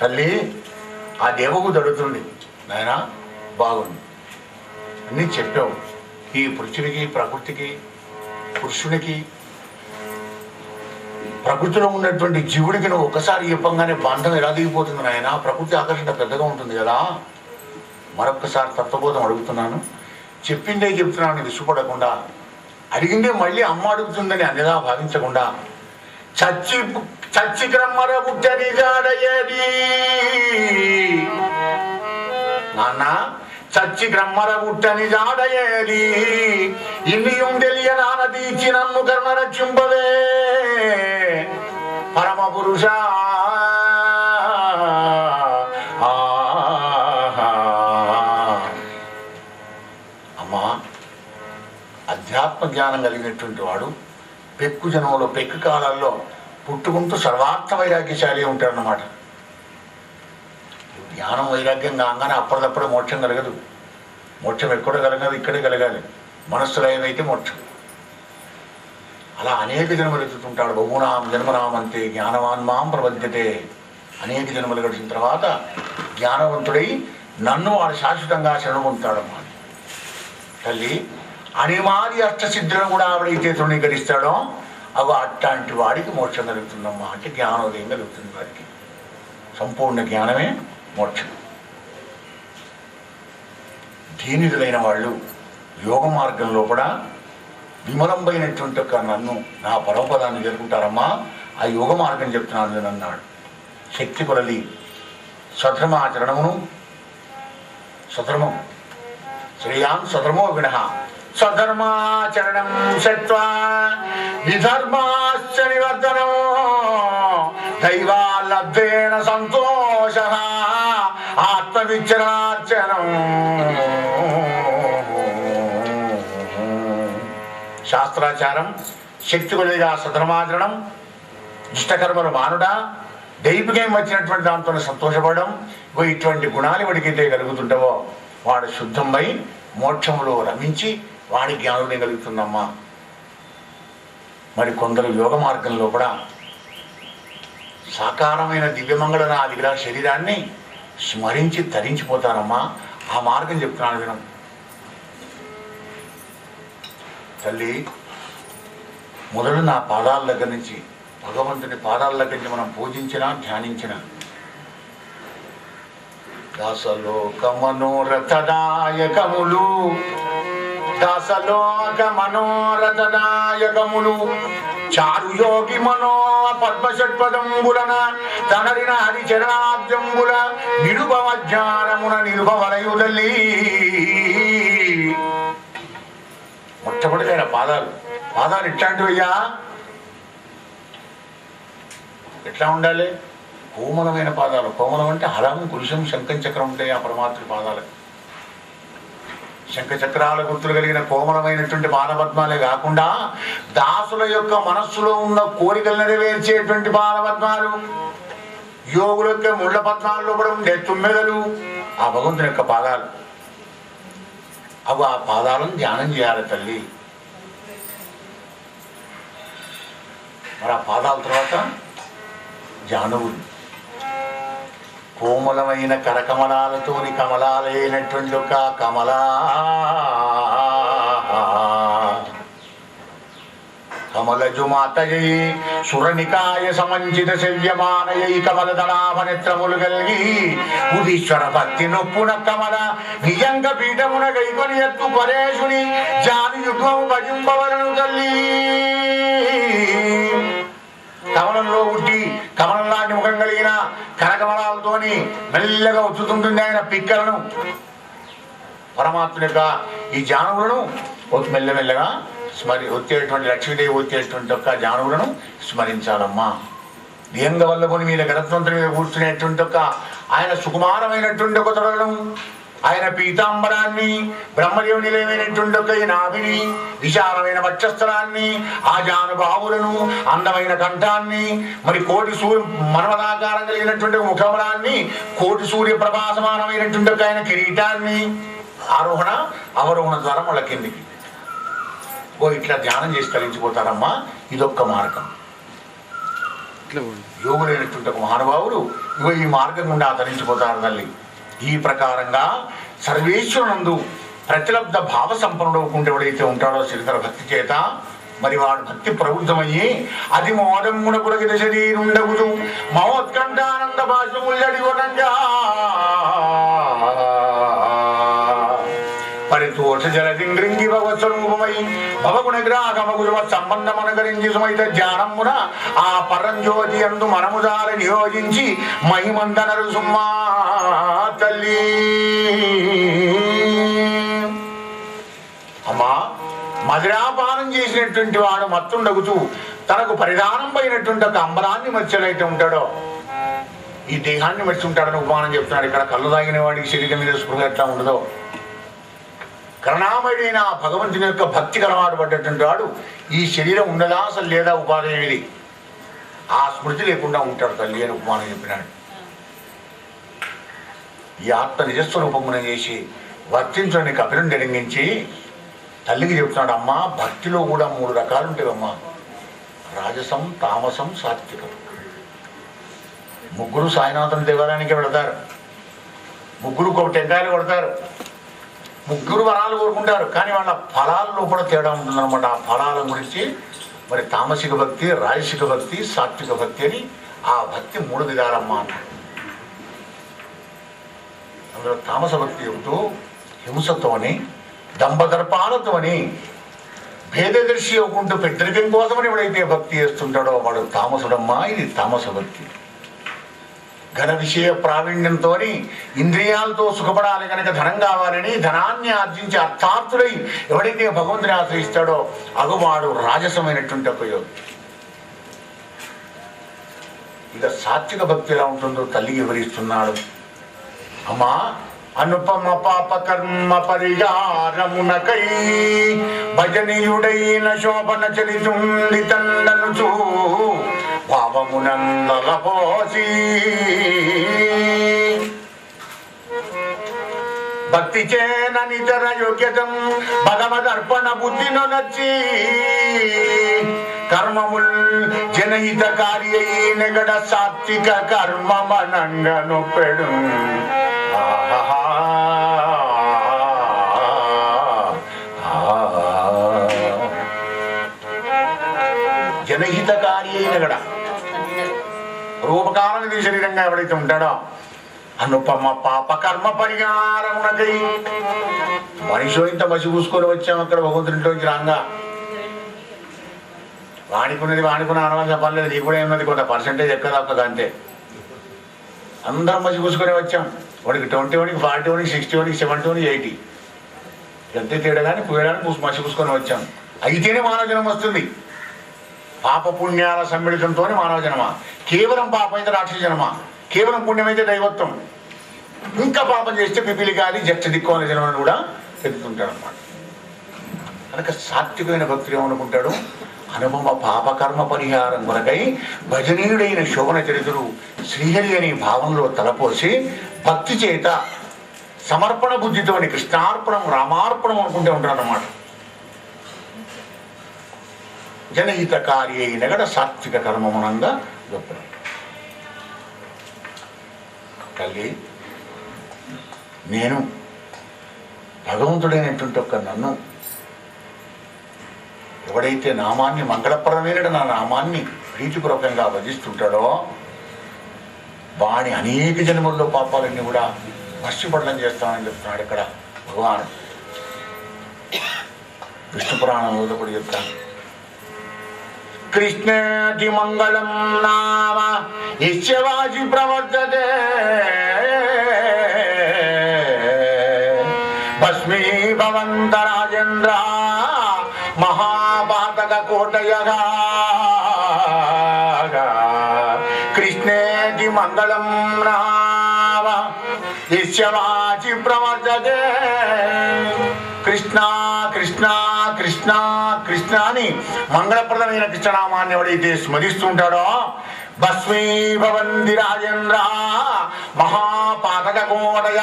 తల్లి ఆ దేవకు దడుతుంది, నాయన బాగుంది అన్నీ చెప్పావు, ఈ పురుషుడికి ప్రకృతికి పురుషునికి ప్రకృతిలో ఉన్నటువంటి జీవుడికి నువ్వు ఒకసారి చెప్పంగానే బంధం ఎలా దిగిపోతుంది నాయన, ప్రకృతి ఆకర్షణ పెద్దగా ఉంటుంది కదా. మరొక్కసారి తత్వబోధం అడుగుతున్నాను, చెప్పిందే చెప్తున్నాను విసుపడకుండా, అడిగిందే మళ్ళీ అమ్మ అడుగుతుందని అన్నిలా భావించకుండా చచ్చి క్రమ్మర పుట్టని జాడయేది నాన్న, చచ్చి క్రమ్మర పుట్టని జాడయేది ఇన్నియం తెలియనాన తీర్చి నన్ను కర్మ రక్షింపవే పరమ పురుష. అమ్మా, అధ్యాత్మ జ్ఞానం కలిగినటువంటి వాడు పెక్కు జనంలో పెక్కు కాలాల్లో పుట్టుకుంటూ సర్వార్థ వైరాగ్యశాలి ఉంటాడన్నమాట. జ్ఞానం వైరాగ్యం కాగానే అప్పటిదప్పుడే మోక్షం కలగదు. మోక్షం ఎక్కడ కలగదు, ఇక్కడే కలగాలి. మనస్సులో ఏమైతే మోక్షం. అలా అనేక జన్మలు ఎత్తుతుంటాడు. బహునాం జన్మనామంతే జ్ఞానవాన్మాం ప్రబధ్యతే. అనేక జన్మలు గడిచిన తర్వాత జ్ఞానవంతుడై నన్ను వాడు శాశ్వతంగా శరణు పొందుతాడమ్మా. తల్లి అనివార్య అష్టసిద్ధులను కూడా ఆవిడైతే తృణీకరిస్తాడో అట్లాంటి వాడికి మోక్షం కలుగుతుందమ్మా. అంటే జ్ఞానోదయం కలుగుతుంది వాడికి. సంపూర్ణ జ్ఞానమే మోక్షం. ధీనిదులైన వాళ్ళు యోగ మార్గంలో కూడా విమలంబైనటువంటి ఒక నన్ను నా పరమపదాన్ని జరుపుకుంటారమ్మా. ఆ యోగ మార్గం చెప్తున్నాను నేను అన్నాడు. శక్తి కొలది స్వధర్మాచరణమును స్వధర్మం శ్రేయాన్ స్వధర్మో వినః స్వధర్మాచరణం శక్త్వా విధర్మాశ్చ నివర్తనం దైవాలబ్ధేన సంతోషః ఆత్మవిచరార్చనం. శాస్త్రాచారం, శక్తి కొలిగా సధర్మాచరణం, దుష్టకర్మలు మానుడా, దైవికం వచ్చినటువంటి దాంతో సంతోషపడడం, ఇటువంటి గుణాలు వాడికైతే కలుగుతుంటావో వాడు శుద్ధమై మోక్షంలో రమించి వాడి జ్ఞానుడే కలుగుతుందమ్మా. మరి కొందరు యోగ మార్గంలో కూడా సాకారమైన దివ్యమంగళ విగ్రహ శరీరాన్ని స్మరించి తరించిపోతారమ్మా. ఆ మార్గం చెప్తున్నాను వినం. తల్లి మొదలు నా పాదాల దగ్గర నుంచి భగవంతుని పాదాల దగ్గర నుంచి మనం పూజించినా ధ్యానించిన దాసలోక మనోరథదాయకములు దాసలోక మనోరథదాయకములు చారు యోగి మనో పద్మషట్పదంబులన తనరిన హరిచరణాబ్జంబుల నిరుభవ జ్ఞానమున నిరుభవలయుదల్లి. మొట్టమొదటిగా పాదాలు ఎట్లాంటివయ్యా? ఎట్లా ఉండాలి? కోమలమైన పాదాలు. కోమలం అంటే హరం కురుషం శంఖం చక్రం ఉంటాయి ఆ పరమాత్ముడి పాదాలకు. శంఖ చక్రాల గుర్తులు కలిగిన కోమలమైనటువంటి పాదపద్మాలే కాకుండా దాసుల యొక్క మనస్సులో ఉన్న కోరికలు నెరవేర్చేటువంటి పాదపద్మాలు, యోగుల యొక్క ముళ్ళ పద్మాల్లో కూడా ఉండే తుమ్మెదలు ఆ భగవంతుని యొక్క పాదాలు. అవి ఆ పాదాలను ధ్యానం చేయాలి తల్లి. మరి ఆ పాదాల తర్వాత జానువులు కోమలమైన కరకమలాలతోని కమలాలైనటువంటి ఒక కమలజుమాతయై సురనికాయ సమంచిత శల్యమానయై కమలదళాభనేత్రములు కలిగి ఉదీశ్వర భక్తి నొప్పున కమల నిజంగ పీఠమున గైకొని ఎత్తు పరేశుని జాని యుగము భజింపవలను తల్లి. కమలంలో ఉట్టి కమలంలాంటి ముఖం కలిగిన కనకమలాలతోని మెల్లగా ఒత్తుతుంటుంది ఆయన పిక్కలను. పరమాత్మ యొక్క ఈ జానువులను మెల్లమెల్లగా ఒత్తేటువంటి లక్ష్మీదేవి ఒత్తేటువంటి యొక్క జానువులను స్మరించాలమ్మా. లింగ వల్లభుని మీద గణతంత్రం మీద కూర్చునేటువంటి ఒక ఆయన సుకుమారమైనటువంటి ఒక తొడలను, ఆయన పీతాంబరాన్ని, బ్రహ్మదేవుని లేమైనటువంటి ఒక నాభిని, విశాలమైన వక్షస్థలాన్ని, ఆ జానుబావులను, అందమైన కంఠాన్ని, మరి కోటి సూర్య మనవదాకారం కలిగినటువంటి ముఖములాన్ని, కోటి సూర్య ప్రభాసమానమైనటువంటి ఒక ఆయన కిరీటాన్ని, ఆరోహణ అవరోహణ ద్వారా మళ్ళీ కిందికి ఇట్లా ధ్యానం చేసి తరించిపోతారమ్మా. ఇదొక్క మార్గం. యోగులైనటువంటి ఒక మహానుభావులు ఈ మార్గం గుండా తరించిపోతారు తల్లి. ఈ ప్రకారంగా సర్వేశ్వరునందు ప్రతిలబ్ధ భావ సంపన్నుడు ఎవడైతే ఉంటాడో శ్రీధర భక్తి చేత, మరి వాడు భక్తి ప్రబుద్ధమయ్యి అది మోదమున పురగిత శరీరుండగుదు మహోత్కంఠానంద భాషముల్లడి కొనంగా పరితోష జలదింగ్రింగి భగవత్స్వరూపమై భవగుణగ్రాహమగురువ సంబంధమనగరించి సుమైత ధ్యానమున ఆ పరంజ్యోతి అందు మనముదాల నియోజించి మహిమందనరు సుమ్మా తల్లి. అమ్మా, మదిరాపానం చేసినటువంటి వాడు మత్తుండగుతూ తనకు పరిధానం పైనటువంటి ఒక అంబరాన్ని మర్చెలైతే ఉంటాడో ఈ దేహాన్ని మర్చి ఉంటాడని ఉపమానం చెప్తున్నాడు. ఇక్కడ కళ్ళు తాగిన వాడికి శరీరం మీద స్పృహ ఎట్లా ఉండదో, కరుణామయుడైన భగవంతుని యొక్క భక్తికి అలవాటు పడ్డటువంటి వాడు ఈ శరీరం ఉండదా అసలు లేదా ఉపాధి ఏమిది, ఆ స్మృతి లేకుండా ఉంటాడు తల్లి అని ఉపమానం చెప్పినాడు. ఈ ఆత్మ నిజస్వరూపమున చేసి వర్తించని కపిలను జరిగించి తల్లికి చెప్తున్నాడు, అమ్మ భక్తిలో కూడా 3 రకాలు ఉంటాయమ్మా, రాజసం, తామసం, సాత్వికం. ముగ్గురు సాయినాథం దేవాలయానికి వెళతారు, ముగ్గురు ఒక టెంకాయలు కొడతారు, ముగ్గురు వరాలు కోరుకుంటారు, కానీ వాళ్ళ ఫలాల్లో కూడా తేడా ఉంటుందన్నమాట. ఆ ఫలాల గురించి మరి తామసిక భక్తి, రాజసిక భక్తి, సాత్విక భక్తి అని ఆ భక్తి 3 విధాలమ్మా అన్నాడు. అందులో తామస భక్తి చెబుతూ హింసతో అని, దంభదర్పాలతో అని, భేదదర్శి అవ్వకుంటూ పెద్దరికం కోసమని ఎవడైతే భక్తి చేస్తుంటాడో వాడు తామసుడమ్మా. ఇది తామస భక్తి. ఘన విషయ ప్రావీణ్యంతో ఇంద్రియాలతో సుఖపడాలి కనుక ధనం కావాలని ధనాన్ని ఆర్జించి అర్థార్థుడై ఎవడైతే భగవంతుని ఆశ్రయిస్తాడో అగువాడు రాజసమైనటువంటి ఒక యోగి. ఇక సాత్విక భక్తి ఎలా ఉంటుందో తల్లికి వివరిస్తున్నాడు. అమ్మా, అనుపమ పాప కర్మ పరిహారమునకై భజనీయుడైన శోభన చలితుండి తండనుచూ భావమునందలపోసి భక్తి చేననితర యోగ్యతం భగవదర్పణ బుద్ధిను నచ్చి కర్మముల్ జనహితకారి నెగడ సాత్విక కర్మమనంగను పెడు. జనహితకారి అయినగడ రూపకాలం ఇది శరీరంగా ఎవడైతే ఉంటాడో అనుపమ పాప కర్మ పరిహారమునకై. మనిషి ఇంత మసి పూసుకొని వచ్చాము అక్కడ భగవంతునిలోంచి రాంగా. వాడుకున్నది వాడుకున్న అనవలసిన పర్లేదు, నీకు కూడా ఏమన్నది కొంత పర్సెంటేజ్ ఎక్కువ తక్కువ అంతే. అందరం మసి పూసుకొని వచ్చాం. వాడికి 20, 40, 60, 70, 80 ఎంత తేడా కానీ పోయడానికి మసి పూసుకొని వచ్చాం. అయితేనే మానవ జన్మ వస్తుంది. పాప పుణ్యాల సమ్మిళితంతో మానవ జన్మ. కేవలం పాపం అయితే రాక్షస జన్మ, కేవలం పుణ్యమైతే దైవత్వం. ఇంకా పాపం చేస్తే పిపిలి గాలి జక్ష దిక్కువల జన్మను కూడా ఎత్తుతుంటాడు అన్నమాట. కనుక సాత్వికమైన భక్తులు ఏమనుకుంటాడు, అనుపమ పాపకర్మ పరిహారం కొరకై భజనీయుడైన శోభన చరిత్రుడు శ్రీహరి అనే భావంలో తలపోసి భక్తి చేత సమర్పణ బుద్ధితోని కృష్ణార్పణం రామార్పణం అనుకుంటూ ఉంటాడు అన్నమాట. జనహితకారి అయినగడ సాత్విక కర్మమునంగా గొప్ప. తల్లి, నేను భగవంతుడైనటువంటి ఒక్క నన్ను ఎవడైతే నామాన్ని మంగళప్రదమైన నా నామాన్ని ప్రీతిపూర్వకంగా భజిస్తుంటాడో వాడి అనేక జన్మల్లో పాపాలన్నీ కూడా నష్టపడడం చేస్తామని చెప్తున్నాడు ఇక్కడ భగవాను. విష్ణు పురాణంలో కూడా చెప్తాను. కృష్ణాది మంగళం నామ యస్యవాచి ప్రవర్తతే భస్మీభవంత రాజేంద్ర మహాపాతక కోటయగా కృష్ణ కృష్ణ కృష్ణ కృష్ణ అని మంగళప్రదమైన కృష్ణనామాన్ని ఎవడైతే స్మరిస్తుంటాడో భస్మీభవంతి రాజేంద్ర మహాపాతక కోటయ,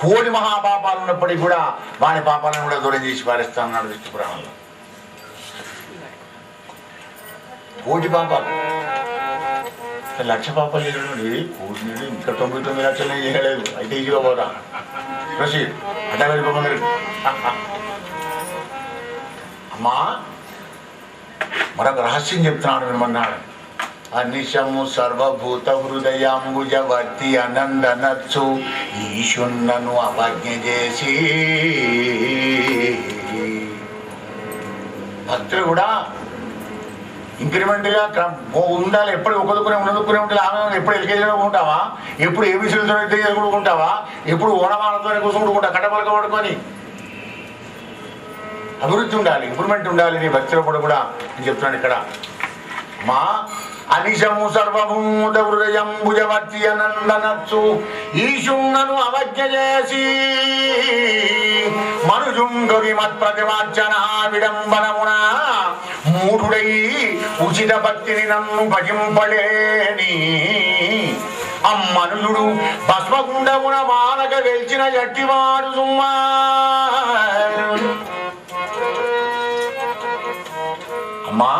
కోడి మహాపాపాలు ఉన్నప్పటికీ కూడా వాని పాపాలను కూడా దూరం చేసి పారేస్తానన్నాడు విష్ణు పురాణంలో. కోటి పాపాలు, లక్ష పాపాలు చేయడండి, కోటి ఇంకా 99 లక్షలు చేయలేదు. అయితే ఈజీగా పోదా ప్రొసీడ్ అట్లా వెళ్ళిపోమన్నారు. అమ్మా మరొక రహస్యం చెప్తున్నాడు వినమన్నాడు. అనిశము సర్వభూత హృదయాంబుజవర్తి అనందనచ్చు ఈశున్నను అవజ్ఞ చేసి. భక్తులు కూడా ఇంక్రిమెంట్గా ఉండాలి. ఎప్పుడు ఒకదుకునే ఉన్నదుకునే ఉంటుంది. ఆమె ఎప్పుడు ఎల్కేజీలో ఉంటావా, ఎప్పుడు ఏబీసీలతో చదువుకుంటావా, ఎప్పుడు ఓనమాలతోనే కూర్చుంటుకుంటా కట్టపలక పడుకొని. అభివృద్ధి ఉండాలి, ఇంప్రూవ్మెంట్ ఉండాలి నీ భక్తులప్పుడు కూడా నేను చెప్తున్నాను ఇక్కడ. మా అనిశము సర్వభూత హృదయంబుజవర్తి అనందనచ్చు ఈశున్నను అవజ్ఞ చేసి మనుజుంగవి మత్ప్రతిమార్చన విడంబనమున మూఢుడై ఉచిత భక్తిని నన్ను భజింపలేని అమ్మనుజుడు భస్మగుండమున మానక వెల్చిన జట్టివాడు సుమ్మా. అమ్మా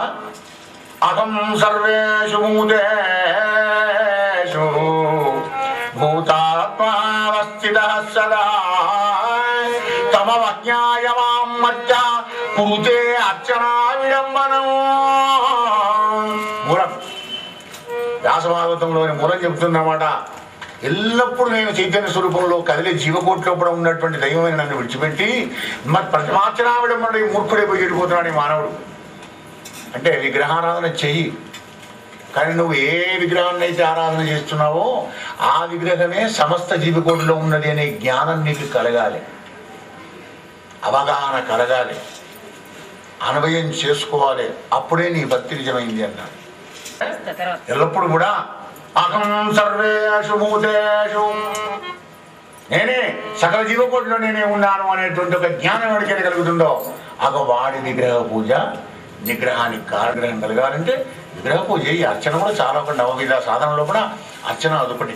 అహం సర్వేషు భూతేషు భూతాత్మావస్థితః సదా తమవజ్ఞాయ మాం మధ్య కురుతే అర్చనా విడంబనం. మూలం వ్యాసభాగవతంలోని మూలం చెప్తున్నమాట. ఎల్లప్పుడూ నేను చైతన్య స్వరూపంలో కదిలే జీవకోటి లోపల ఉన్నటువంటి దైవమైన నన్ను విడిచిపెట్టి మరి ప్రతిమార్చనా విడంబనం మూర్ఖుడే పోయి చెడిపోతున్నాడు ఈ మానవుడు. అంటే విగ్రహారాధన చెయ్యి, కానీ నువ్వు ఏ విగ్రహాన్ని అయితే ఆరాధన చేస్తున్నావో ఆ విగ్రహమే సమస్త జీవకోటిలో ఉన్నది అనే జ్ఞానం నీకు కలగాలి, అవగాహన కలగాలి, అన్వయం చేసుకోవాలి. అప్పుడే నీ భక్తి నిజమైంది అన్నాడు. ఎల్లప్పుడు కూడా అహం సర్వేషు భూతేషు, నేనే సకల జీవకోటిలో నేనే ఉన్నాను అనేటువంటి ఒక జ్ఞానం ఎవరికైతే కలుగుతుందో అగ వాడి విగ్రహ పూజ, నిగ్రహానికి కారగ్రహం కలగాలంటే విగ్రహ పూజ. ఈ అర్చన కూడా చాలా ఒక నవవిధ సాధనలో కూడా అర్చన అదొకటి.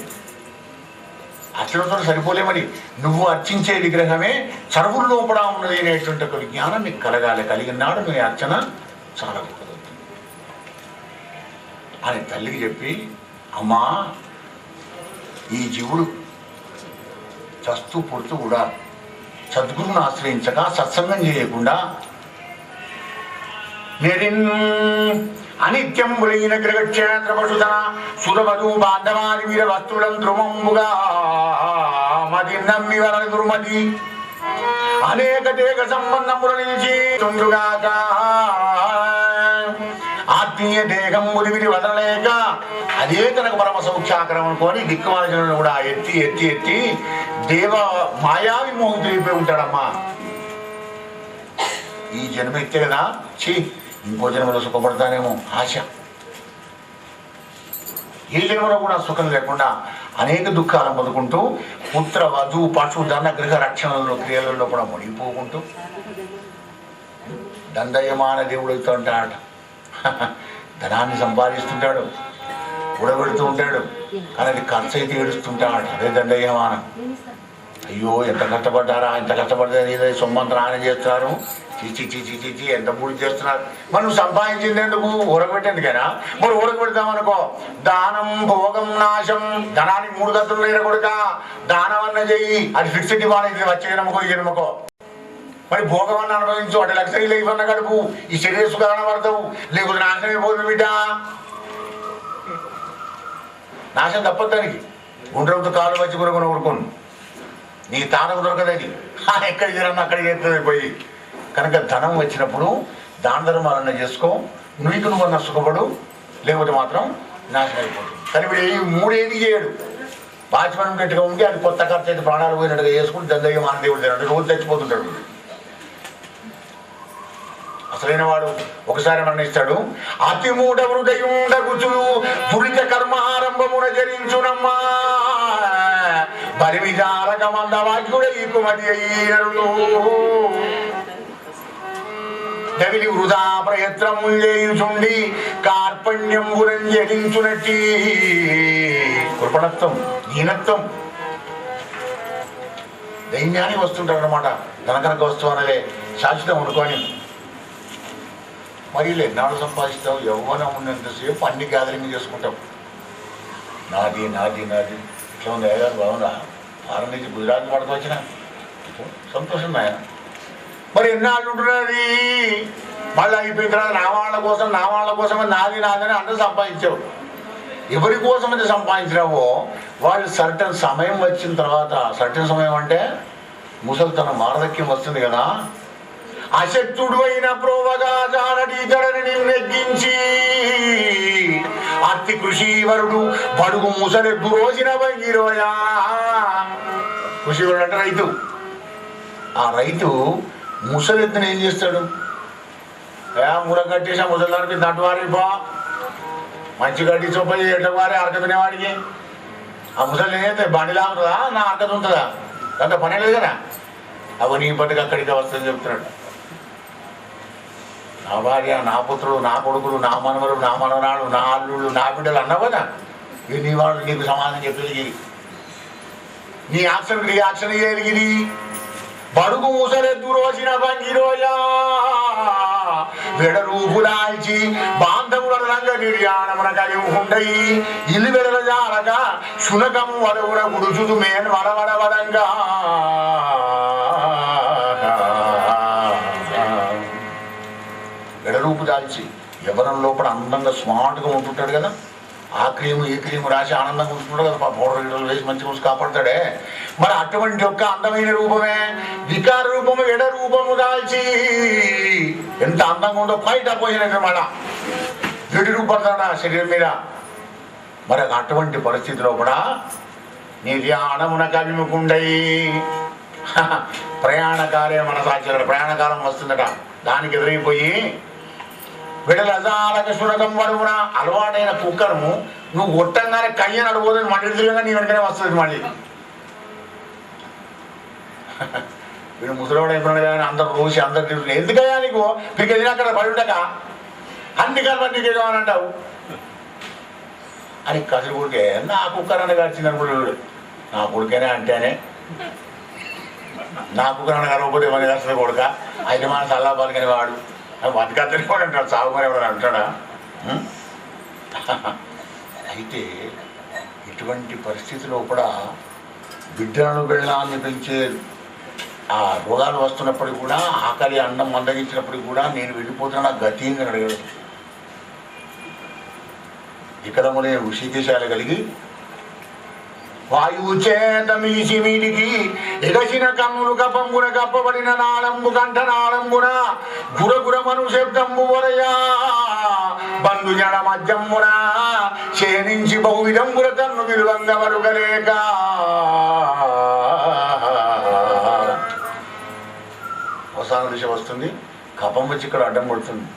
అర్చనతో సరిపోలే, మరి నువ్వు అర్చించే విగ్రహమే సర్వుల లోపల ఉన్నది అనేటువంటి ఒక విజ్ఞానం నీకు కలగాలి. కలిగినాడు నీ అర్చన చాలా గొప్పదవుతుంది అని తల్లికి చెప్పి, అమ్మా ఈ జీవుడు చస్తూ పుడుతూ కూడా సద్గురువును ఆశ్రయించక సత్సంగం చేయకుండా అనిత్యం ములైన గ్రహక్షేత్ర పశుధన సురవధు బాంధవాది వీర వస్తువులం ధ్రువంబుగా మది నమ్మి వరని దుర్మతి అనేక దేగ సంబంధములు నిలిచి తుండుగాక ఆత్మీయ దేహం మురివిని వదలలేక అదే తనకు పరమ సౌఖ్యాకరం అనుకోని దిక్కుమాలను కూడా ఎత్తి ఎత్తి ఎత్తి దేవ మాయావి మోహితులైపోయి ఉంటాడమ్మా. ఈ జన్మ ఎత్తే కదా, చీ ఇంకో జన్మలో సుఖపడతానేమో ఆశ. ఏ జన్మలో కూడా సుఖం లేకుండా అనేక దుఃఖాలను పొందుకుంటూ పుత్ర వధు పశు ధన గృహ రక్షణలో క్రియలలో కూడా మునిగిపోకుంటూ దండయమాన దేవుడు అవుతూ ఉంటాడు. ధనాన్ని సంపాదిస్తుంటాడు, కూడబెడుతూ ఉంటాడు, కానీ అది ఖర్చు అయితే ఏడుస్తుంటాడు. అదే దండయమానం. అయ్యో ఎంత కష్టపడ్డారా, ఎంత కష్టపడ్డా ఏదో సొమ్మంతా ఆయన చేస్తున్నారు, చీచి చీచి చీచి ఎంత పూజ చేస్తున్నారు. మరి నువ్వు సంపాదించింది ఎందుకు? ఊరకబెట్టేందుకేనా? మరి ఊరకబెడతామనుకో దానం భోగం నాశం. ధనానికి 3 గతులు లేని కొడుక దానం అన్న చెయ్యి, అది ఫిక్స్డ్ డిపాజిట్ వచ్చే జన్మకో ఈ జన్మకో. మరి భోగం అన్న అనుభవించు, అటు లక్షరీ లైఫ్ అన్న గడుపు, ఈ శరీర సుఖాన పడతావు, లేకపోతే నాశనం అయిపోతుంది బిడ్డ. నాశనం తప్పదు దానికి. గుండ్రంతో కాలు వచ్చి కొనుక్కొని ఊరుకోను, నీ తానకు దొరకదని ఎక్కడికి చేరన్నా అక్కడికి చేస్తుంది పోయి. కనుక ధనం వచ్చినప్పుడు దాన ధర్మాలన్నా చేసుకో, నువ్వు నువ్వన్నా సుఖపడు, లేకపోతే మాత్రం నాశనం అయిపోతుంది. కానీ వీడు 3 ఏది చేయడు. వాచ్మెన్ గట్టిగా ఉండి అది కొత్త ఖర్చు అయితే ప్రాణాలు పోయినట్టుగా చేసుకుంటే దండయ్య మానదేవుడు తినట్టు రోజు చచ్చిపోతుంటాడు. అసలైన వాడు ఒకసారి మరణిస్తాడు. అతి మూఢ హృదయుండగుచులు దురిత కర్మారంభమున జరించునమ్మా బలి విచారక మందవాక్యుడ ఈకుమతి అయ్యరులు. దవిలి వృధా ప్రయత్నముండి కార్పణ్యంబురం జడించునట్టి కృపణత్వం, దీనత్వం. దైన్యానికి వస్తుంటారు అనమాట. ధనకనక వస్తువు అనలే శాశ్వతం అనుకోని. మరి ఎన్నాళ్ళు సంపాదిస్తావు? యవ్వనం ఉన్నంతసేపు అన్ని గ్యాదరింగ్ చేసుకుంటాం. నాది నాది నాది. ఇట్లా ఉంది అయ్యగారు, బాగుందా? వారం నుంచి గుజరాత్ పడుకోవచ్చిన సంతోషం నాయన. మరి ఎన్నాళ్ళు ఉంటున్నది? మళ్ళీ అయిపోయిన తర్వాత నా వాళ్ళ కోసం నాది నాదని అందరూ సంపాదించావు. ఎవరి కోసం అయితే సంపాదించినావో వాళ్ళు సర్టన్ సమయం వచ్చిన తర్వాత, సర్టన్ సమయం అంటే ముసలితనం వార్ధక్యం వస్తుంది కదా, అశక్తుడు అయిన ప్రోవగా జానడీతడని నెగ్గించి అతి కృషివరుడు బడుగు ముసలెద్దు రోజున వంగిరోయా. కృషివరుడు అంటే రైతు. ఆ రైతు ముసలెద్దుని ఏం చేస్తాడు? మూడ కట్టేసా ముసలిదానికి దట్టువారిపా మంచి గడ్డి చొప్ప ఎట్ల వారి అరక తినేవాడికి. ఆ ముసలి ఏదైతే బండిలా ఉంటుందా, నా అరకత ఉంటుందా? అంత పని లేదు కదా. అవి నీ పట్టుకు అక్కడికి వస్తుందని చెప్తున్నాడు. నా భార్య, నా పుత్రుడు, నా కొడుకులు, నా మనవరు, నా మనవరాలు, నా అల్లుళ్ళు, నా బిడ్డలు అన్నావు కదా. ఇవి నీ వాళ్ళు నీకు సమాధానం చెప్పేది. నీ యాక్షన్ రియాక్షన్ ఎరిగిది. బడుగు ముసలెద్దు రోజున బంగిరోయా వెడరూపుదాల్చి బాంధవుల రంగ నిర్యాణమున కలిగి ఉండయి ఇల్లు వెడల జాలక శునకము వడవున గుడుచుదు మేన్ వడవడవడంగా వెడరూపు దాల్చి ఎవరం లోపల అందంగా స్మార్ట్గా ఉంటుంటాడు కదా. ఆ క్రీము ఈ క్రీము రాసి ఆనందంగా ఉంటున్నాడు కదా. పౌడర్ గిడలు వేసి మంచి చూసి కాపాడతాడే. మరి అటువంటి యొక్క అందమైన రూపమే వికార రూపము ఎడ రూపము దాల్చి ఎంత అందంగా ఉందో బయట పోయినమాట. విడి రూపడతాడా శరీరం మీద. మరి అటువంటి పరిస్థితిలో కూడా నిర్యాణమున కవిముకుండై ప్రయాణకాలే మన సాధ్యం. ప్రయాణకాలం వస్తుందట. దానికి ఎదురైపోయి విడలజాలక శునకం వడువున అలవాటైన కుక్కను నువ్వు ఒట్టంగానే కయ్యని అడుగుదని మళ్ళీ తిరిగా నీ వెంటనే వస్తుంది. మళ్ళీ వీడు ముసలివాడు అయిపోయినాడు కానీ అందరు రోజు అందరు తిరుగుతుంది. ఎందుకయ్యా నీకు మీకు ఎదిన అక్కడ పడి ఉండక అన్ని కలప నీకేదో అని అంటావు అని కసరు కొడుకే. నా కుక్కరన్న గడిచింది అనుకుంటాడు. నా కొడుకేనే అంటేనే నా కుక్కరన్న కలవకపోతే ఇవన్నీ కష్టం కొడుక అయితే మన సల్లా బతికని వాడు బతికత్తని కూడా అంటాడు. సాగు మరి ఎవరు అంటాడా? అయితే ఇటువంటి పరిస్థితిలో కూడా బిడ్డలను బెళ్ళాన్ని పెంచే ఆ రోగాలు వస్తున్నప్పటికీ కూడా ఆకలి అన్నం మందగించినప్పటికీ కూడా నేను వెళ్ళిపోతున్నా గతి అని అడిగాడు. ఇకదములే ఋషికేశాలు కలిగి వాయువు చేత మీసి మీదికి ఎగసిన కమ్ములు కపంబున కప్పబడిన నాళంబు కంఠనాళంబున గురగురమను శబ్దంబు వరయా బంధు జడ మధ్యమున క్షేణించి బహువిధంబుల తన్ను విలువంగ వరుగలేక అవసాన దిశ వస్తుంది. కపం వచ్చి ఇక్కడ అడ్డం పడుతుంది.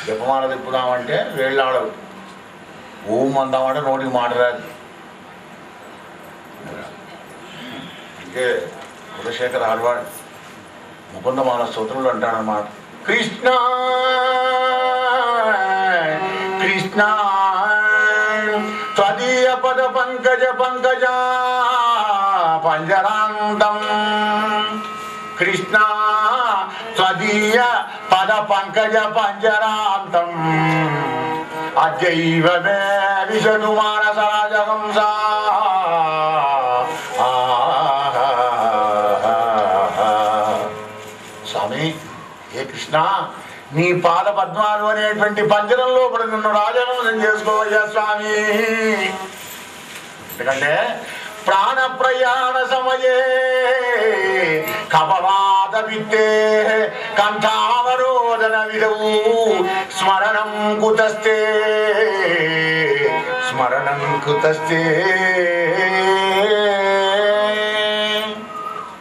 జపమాల తిప్పుదామంటే వేళ్ళాడవు. ఓం అందామంటే నోటికి మాట రాదు. అంటే కులశేఖర్ ఆడవాడు ముకుందమాల స్తోత్రులు అంటాడనమాట. కృష్ణ కృష్ణ త్వదీయ పద పంకజ పంకజ పంజరాంతం కృష్ణ త్వదీయ పద పంకజ పంజరాంతం అజైవ మే విశదు మానస రాజహంస. స్వామి ఏ కృష్ణ నీ పాద పద్మాలు అనేటువంటి పంజరంలో పడి నిన్ను రాజహంసం చేసుకోవయ్యా స్వామి. ఎందుకంటే ప్రాణ ప్రయాణ సమయే కపవాద విత్తే కంఠావరోధన విధవు స్మరణం కుతస్తే స్మరణం కుతస్తే.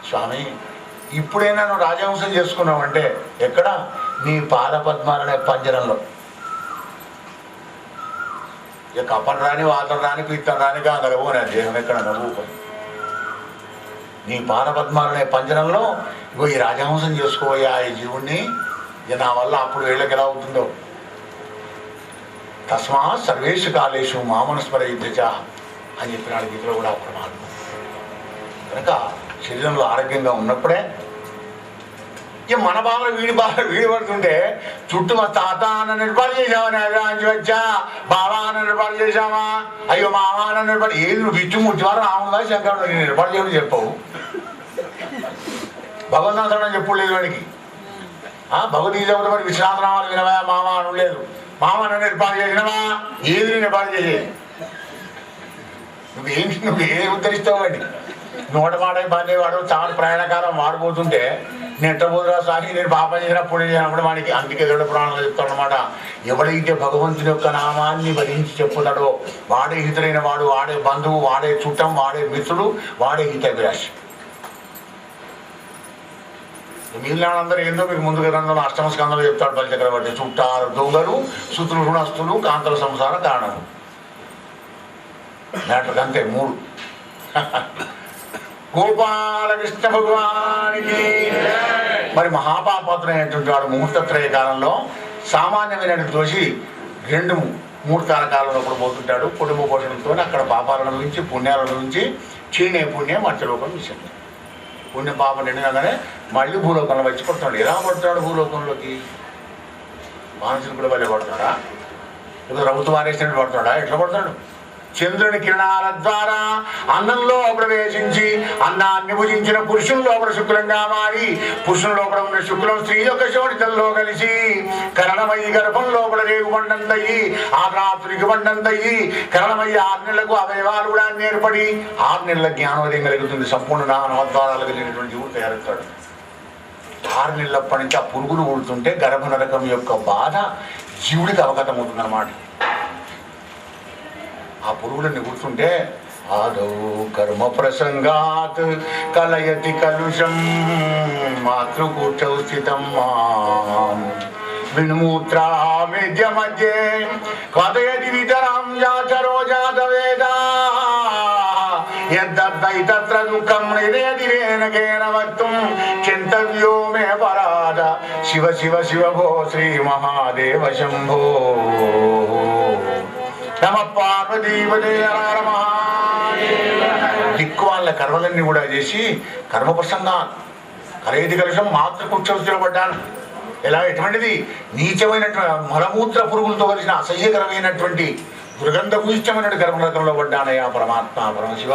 స్వామి ఇప్పుడైనా నువ్వు రాజహంసం చేసుకున్నావంటే ఎక్కడ? నీ పాద పద్మాలనే పంజరంలో. ఇక కప్పం రాని వాతం రాని పిత్తం రాని గలవు నా దేహం ఎక్కడ నవ్వుకొని నీ పాదపద్మాలనే పంజరంలో ఇగో ఈ రాజహంసం చేసుకోవయ్యా ఈ జీవుణ్ణి, ఇక నా వల్ల అప్పుడు వీళ్ళకి ఎలా అవుతుందో. తస్మాత్ సర్వేషు కాలేషు మామనుస్మరయుద్ధ అని చెప్పినాడు గీతలో కూడా పరమాత్మ. కనుక శరీరంలో ఆరోగ్యంగా ఉన్నప్పుడే ఇక మన బాధ వీడి పడుతుంటే చుట్టూ మా తాత నన్ను ఏర్పాటు చేసావని అభిరాంచి వచ్చా, బావా నన్ను ఏర్పాటు చేసావా, అయ్యో మావా నన్ను ఏర్పాటు ఏది నువ్వు బిచ్చు ముట్టివారు రాముడా శంకరుడు నేను ఏర్పాటు చేయడం చెప్పవు. భగవంతుడు చెప్పుడు లేదు వాడికి. భగవద్గీత మరి విశ్రాంతనామాలు వినవా మామ అనలేదు. మామ నన్ను ఏర్పాటు చేసినవా, ఏది నేను ఏర్పాటు చేసేది. నువ్వేం ఉద్ధరిస్తావు వాడిని. నోట మాట బాధేవాడు చాలా ప్రయాణకాలం వాడిపోతుంటే నెట్టబోదురా సాగి నేను పాపం చేసినప్పుడు చేసినప్పుడు వాడికి అందుకే దొడ్డ పురాణంలో చెప్తాడు అనమాట. ఎవడైతే భగవంతుని యొక్క నామాన్ని భరించి చెప్పుతాడో వాడే హితులైన వాడు, వాడే బంధువు, వాడే చుట్టం, వాడే మిత్రుడు, వాడే హితాభిలాషి. మిగిలిన అందరూ ఏందో మీకు ముందు గ్రంథంలో అష్టమ స్కంధంలో చెప్తాడు బలిచక్రవర్తి. చుట్టాలు దొంగలు, సుతులు రుణస్తులు, కాంతల సంసార కారణము. మ్యాటర్ అంతే మూడు. గోపాలకృష్ణ భగవానికి. మరి మహాపాపత్రైనటువంటి వాడు ముహూర్తత్రయ కాలంలో సామాన్యమైన దోషి 2-3 కాలంలో కూడా పోతుంటాడు. కుటుంబ పోషణతో అక్కడ పాపాలను నుంచి పుణ్యాలను నుంచి క్షీణే పుణ్యం మధ్యలోకం విషయం. పుణ్యం పాపం నిండినగానే మళ్ళీ భూలోకంలో వచ్చి పడుతున్నాడు. ఎలా పడుతున్నాడు భూలోకంలోకి? మానసులు కూడా వెళ్ళి పడుతున్నాడా? ఇప్పుడు ప్రభుత్వం వారేసినట్టు పడుతున్నాడా? ఎట్లా పడుతున్నాడు? చంద్రుని కిరణాల ద్వారా అన్నంలో ప్రవేశించి అన్నాన్ని భుజించిన పురుషుని లోపల శుక్లంగా మారి, పురుషుని లోపల ఉన్న శుక్లం స్త్రీ యొక్క శోడితల్లో కలిసి కరణమయ్యి గర్భం లోపల రేగు బండంతయ్యి ఆ రాత్రికి బండంతయ్యి కరణమయ్యి 6 నెలలకు అవయవాలు కూడా ఏర్పడి 6 నెలల జ్ఞానోదయం కలుగుతుంది. సంపూర్ణ నవద్వారాలు కలిగినటువంటి జీవుడు తయారవుతాడు. 6 నెలలప్పటి నుంచి ఆ పురుగులు ఊడుతుంటే గర్భనరకం యొక్క బాధ జీవుడికి అవగతమవుతుంది అన్నమాట. ఆ పురుగులన్నీ కూర్చుంటే ఆదౌ కర్మ ప్రసంగాత్ కలయతి కలుషం మాతృకూటౌ స్థితం వినుమూత్రామేద్య మధ్యే కథయతి వితరాం యాచరో జాతవేద యద్దైతత్ర దుఃఖం నిరేదిరేణ వక్తుం చింతవ్యో మే పరాద శివ శివ శివ భో శ్రీ మహాదేవ శంభో నమ పార్వతీపదే హర మహాదేవ. దిక్కు వాళ్ళ కర్మలన్నీ కూడా చేసి కర్మ ప్రసంగా కలయతి కలుషం మాతృకుక్షలో పడ్డాను. ఎలా ఎటువంటిది? నీచమైనటువంటి మలమూత్ర పురుగులతో కలిసిన అసహ్యకరమైనటువంటి దుర్గంధభూయిష్టమైన గర్భనరకంలో పడ్డానయ్యా పరమాత్మ పరమశివ.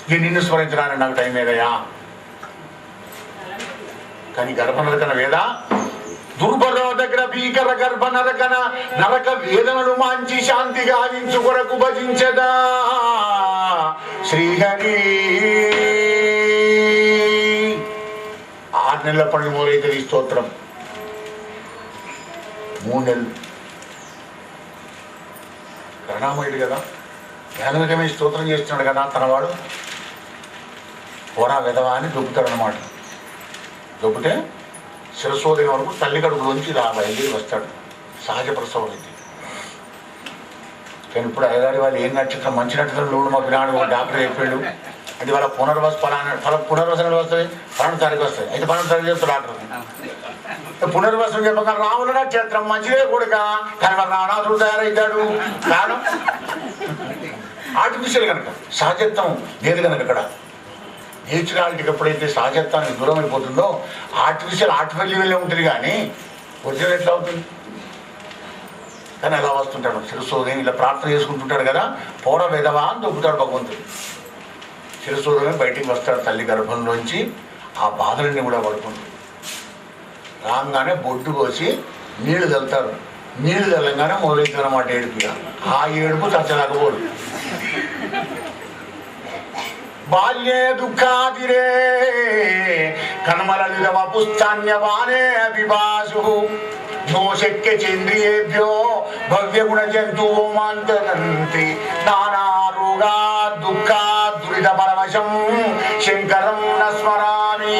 ఇది నిన్ను స్మరించడానికి నాకు టైం లేదయ్యా. కానీ గర్భనరకన వేద దుర్భరోదగ్ర భీకర గర్భ నరకన నరక వేదనలు మాంచి శాంతి గావించు కొరకు భజించదా శ్రీహరి. 6 నెలల పని మూలైతే ఈ స్తోత్రం. 3 నెలలు కరుణామయుడు కదా, జ్ఞానవిధమే స్తోత్రం చేస్తున్నాడు కదా. తనవాడు పోరా వెధవా అని దొబ్బుతాడు అన్నమాట. దొబ్బితే శిరస్సోదయం వరకు తల్లి కడుపులోంచి బయలుదేరి వస్తాడు. సహజ ప్రసవం ఇది. కానీ ఇప్పుడు అయ్యగారి వాళ్ళు ఏం నక్షత్రం మంచి నక్షత్రం లోడు మా పిల్లాడు డాక్టర్ చెప్పాడు అంటే వాళ్ళ పునర్వసన వస్తుంది, 12వ తారీఖు వస్తుంది. అయితే 12వ తారీఖు చెప్తాడు డాక్టర్. పునర్వసనం చెప్పక రాముల నక్షత్రం మంచిదే కూడక, కానీ వాళ్ళ రావణాసుడు తయారవుతాడు. కారణం ఆర్టిఫిషియల్ కనుక, సహజత్వం లేదు కనుక. అక్కడ నేచురాలిటీకి ఎప్పుడైతే సహజత్వానికి దూరం అయిపోతుందో ఆర్టిఫిషియల్ ఉంటుంది, కానీ ఒరిజినల్ ఎట్లా అవుతుంది? కానీ అలా వస్తుంటాడు శిరస్సోదయం. ఇలా ప్రార్థన చేసుకుంటుంటాడు కదా, పోర వెధవా అని దొబ్బుతాడు భగవంతుడు. శిరస్సోదయం బయటికి వస్తాడు తల్లి గర్భంలోంచి. ఆ బాధలన్నీ కూడా పడుకుంటాడు. రాగానే బొడ్డు కోసి నీళ్లు చల్లుతారు. నీళ్లు చల్లంగానే మొదలవుతుంది అన్నమాట ఏడుపుగా. ఆ ఏడుపు చచ్చలేకపోదు. బాల్యే దుఃఖాదిరే కన్మలలిదవ పుస్తాన్యవానే అభిభాసు నో శక్య చంద్రియేభ్యో భవ్యగుణ జంతువు మాంతరంతి నానా రోగా దుఃఖా దురిత పరవశం శంకరం న స్మరామి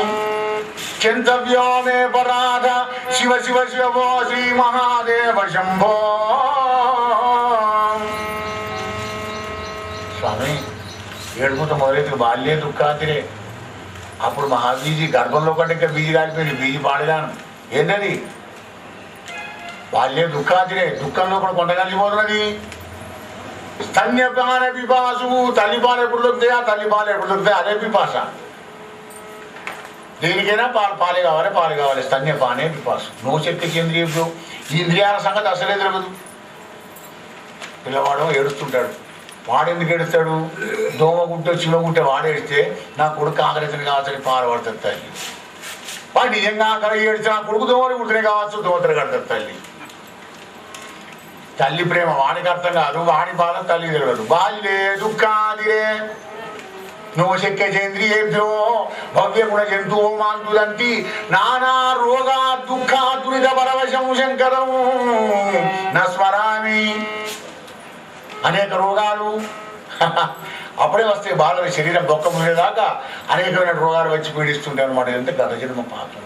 చింతవ్యో మే పరాధ శివ శివ శివో శ్రీ మహాదేవ శంభో. స్వామి ఏడుపుతో మొదలైతే బాల్యే దుఃఖాతిరే అప్పుడు మహాబీజీ గర్భంలో కంటే ఇంకా బీజీ కాలిపోయింది, బీజీ పాడగాను ఏంటది వాళ్ళే దుఃఖాతిరే, దుఃఖంలో కూడా కొండగలిపోతున్నది. స్తన్యపాన పిపాసు, తల్లిపాలు ఎప్పుడు దొరుకుతాయి, ఆ తల్లిపాలు ఎప్పుడు దొరుకుతాయి, అదే పిపాస. దేనికైనా పాలు కావాలి. స్తన్యపానే పిపాసు. నోశక్తి కేంద్రీయుడు. ఈ ఇంద్రియాల సంగతి అసలే తెలియదు. పిల్లవాడు ఏడుస్తుంటాడు. వాడెందుకు ఏడుస్తాడు? దోమ గుట్టే చివగుట్టే వాడేడిస్తే నా కొడుకు ఆకలితని కావాల్సిన పాలు పడుతుంది తల్లి. వాడు నిజంగా ఆకలి ఏడిస్తే నా కొడుకు దోమలు కుడితేనే కావచ్చు, దోమతలు కడుతుంది తల్లి. తల్లి ప్రేమ వాడికి అర్థం కాదు, వాడి బాధ తల్లి తెలియదు. బాల్యే దుఃఖాదిరే నోశక్యేంద్రియేభ్యో భవ్య గుణ జంతువు మాంతులంటి నానా రోగా దుఃఖ దురిత పరవశం శంకరం నస్మరామి. అనేక రోగాలు అప్పుడే వస్తాయి, బాధలు శరీరం బొక్క మునేదాకా అనేకమైన రోగాలు వచ్చి పీడిస్తుంటాయి అనమాట. ఎంత గత జన్మ పాపం,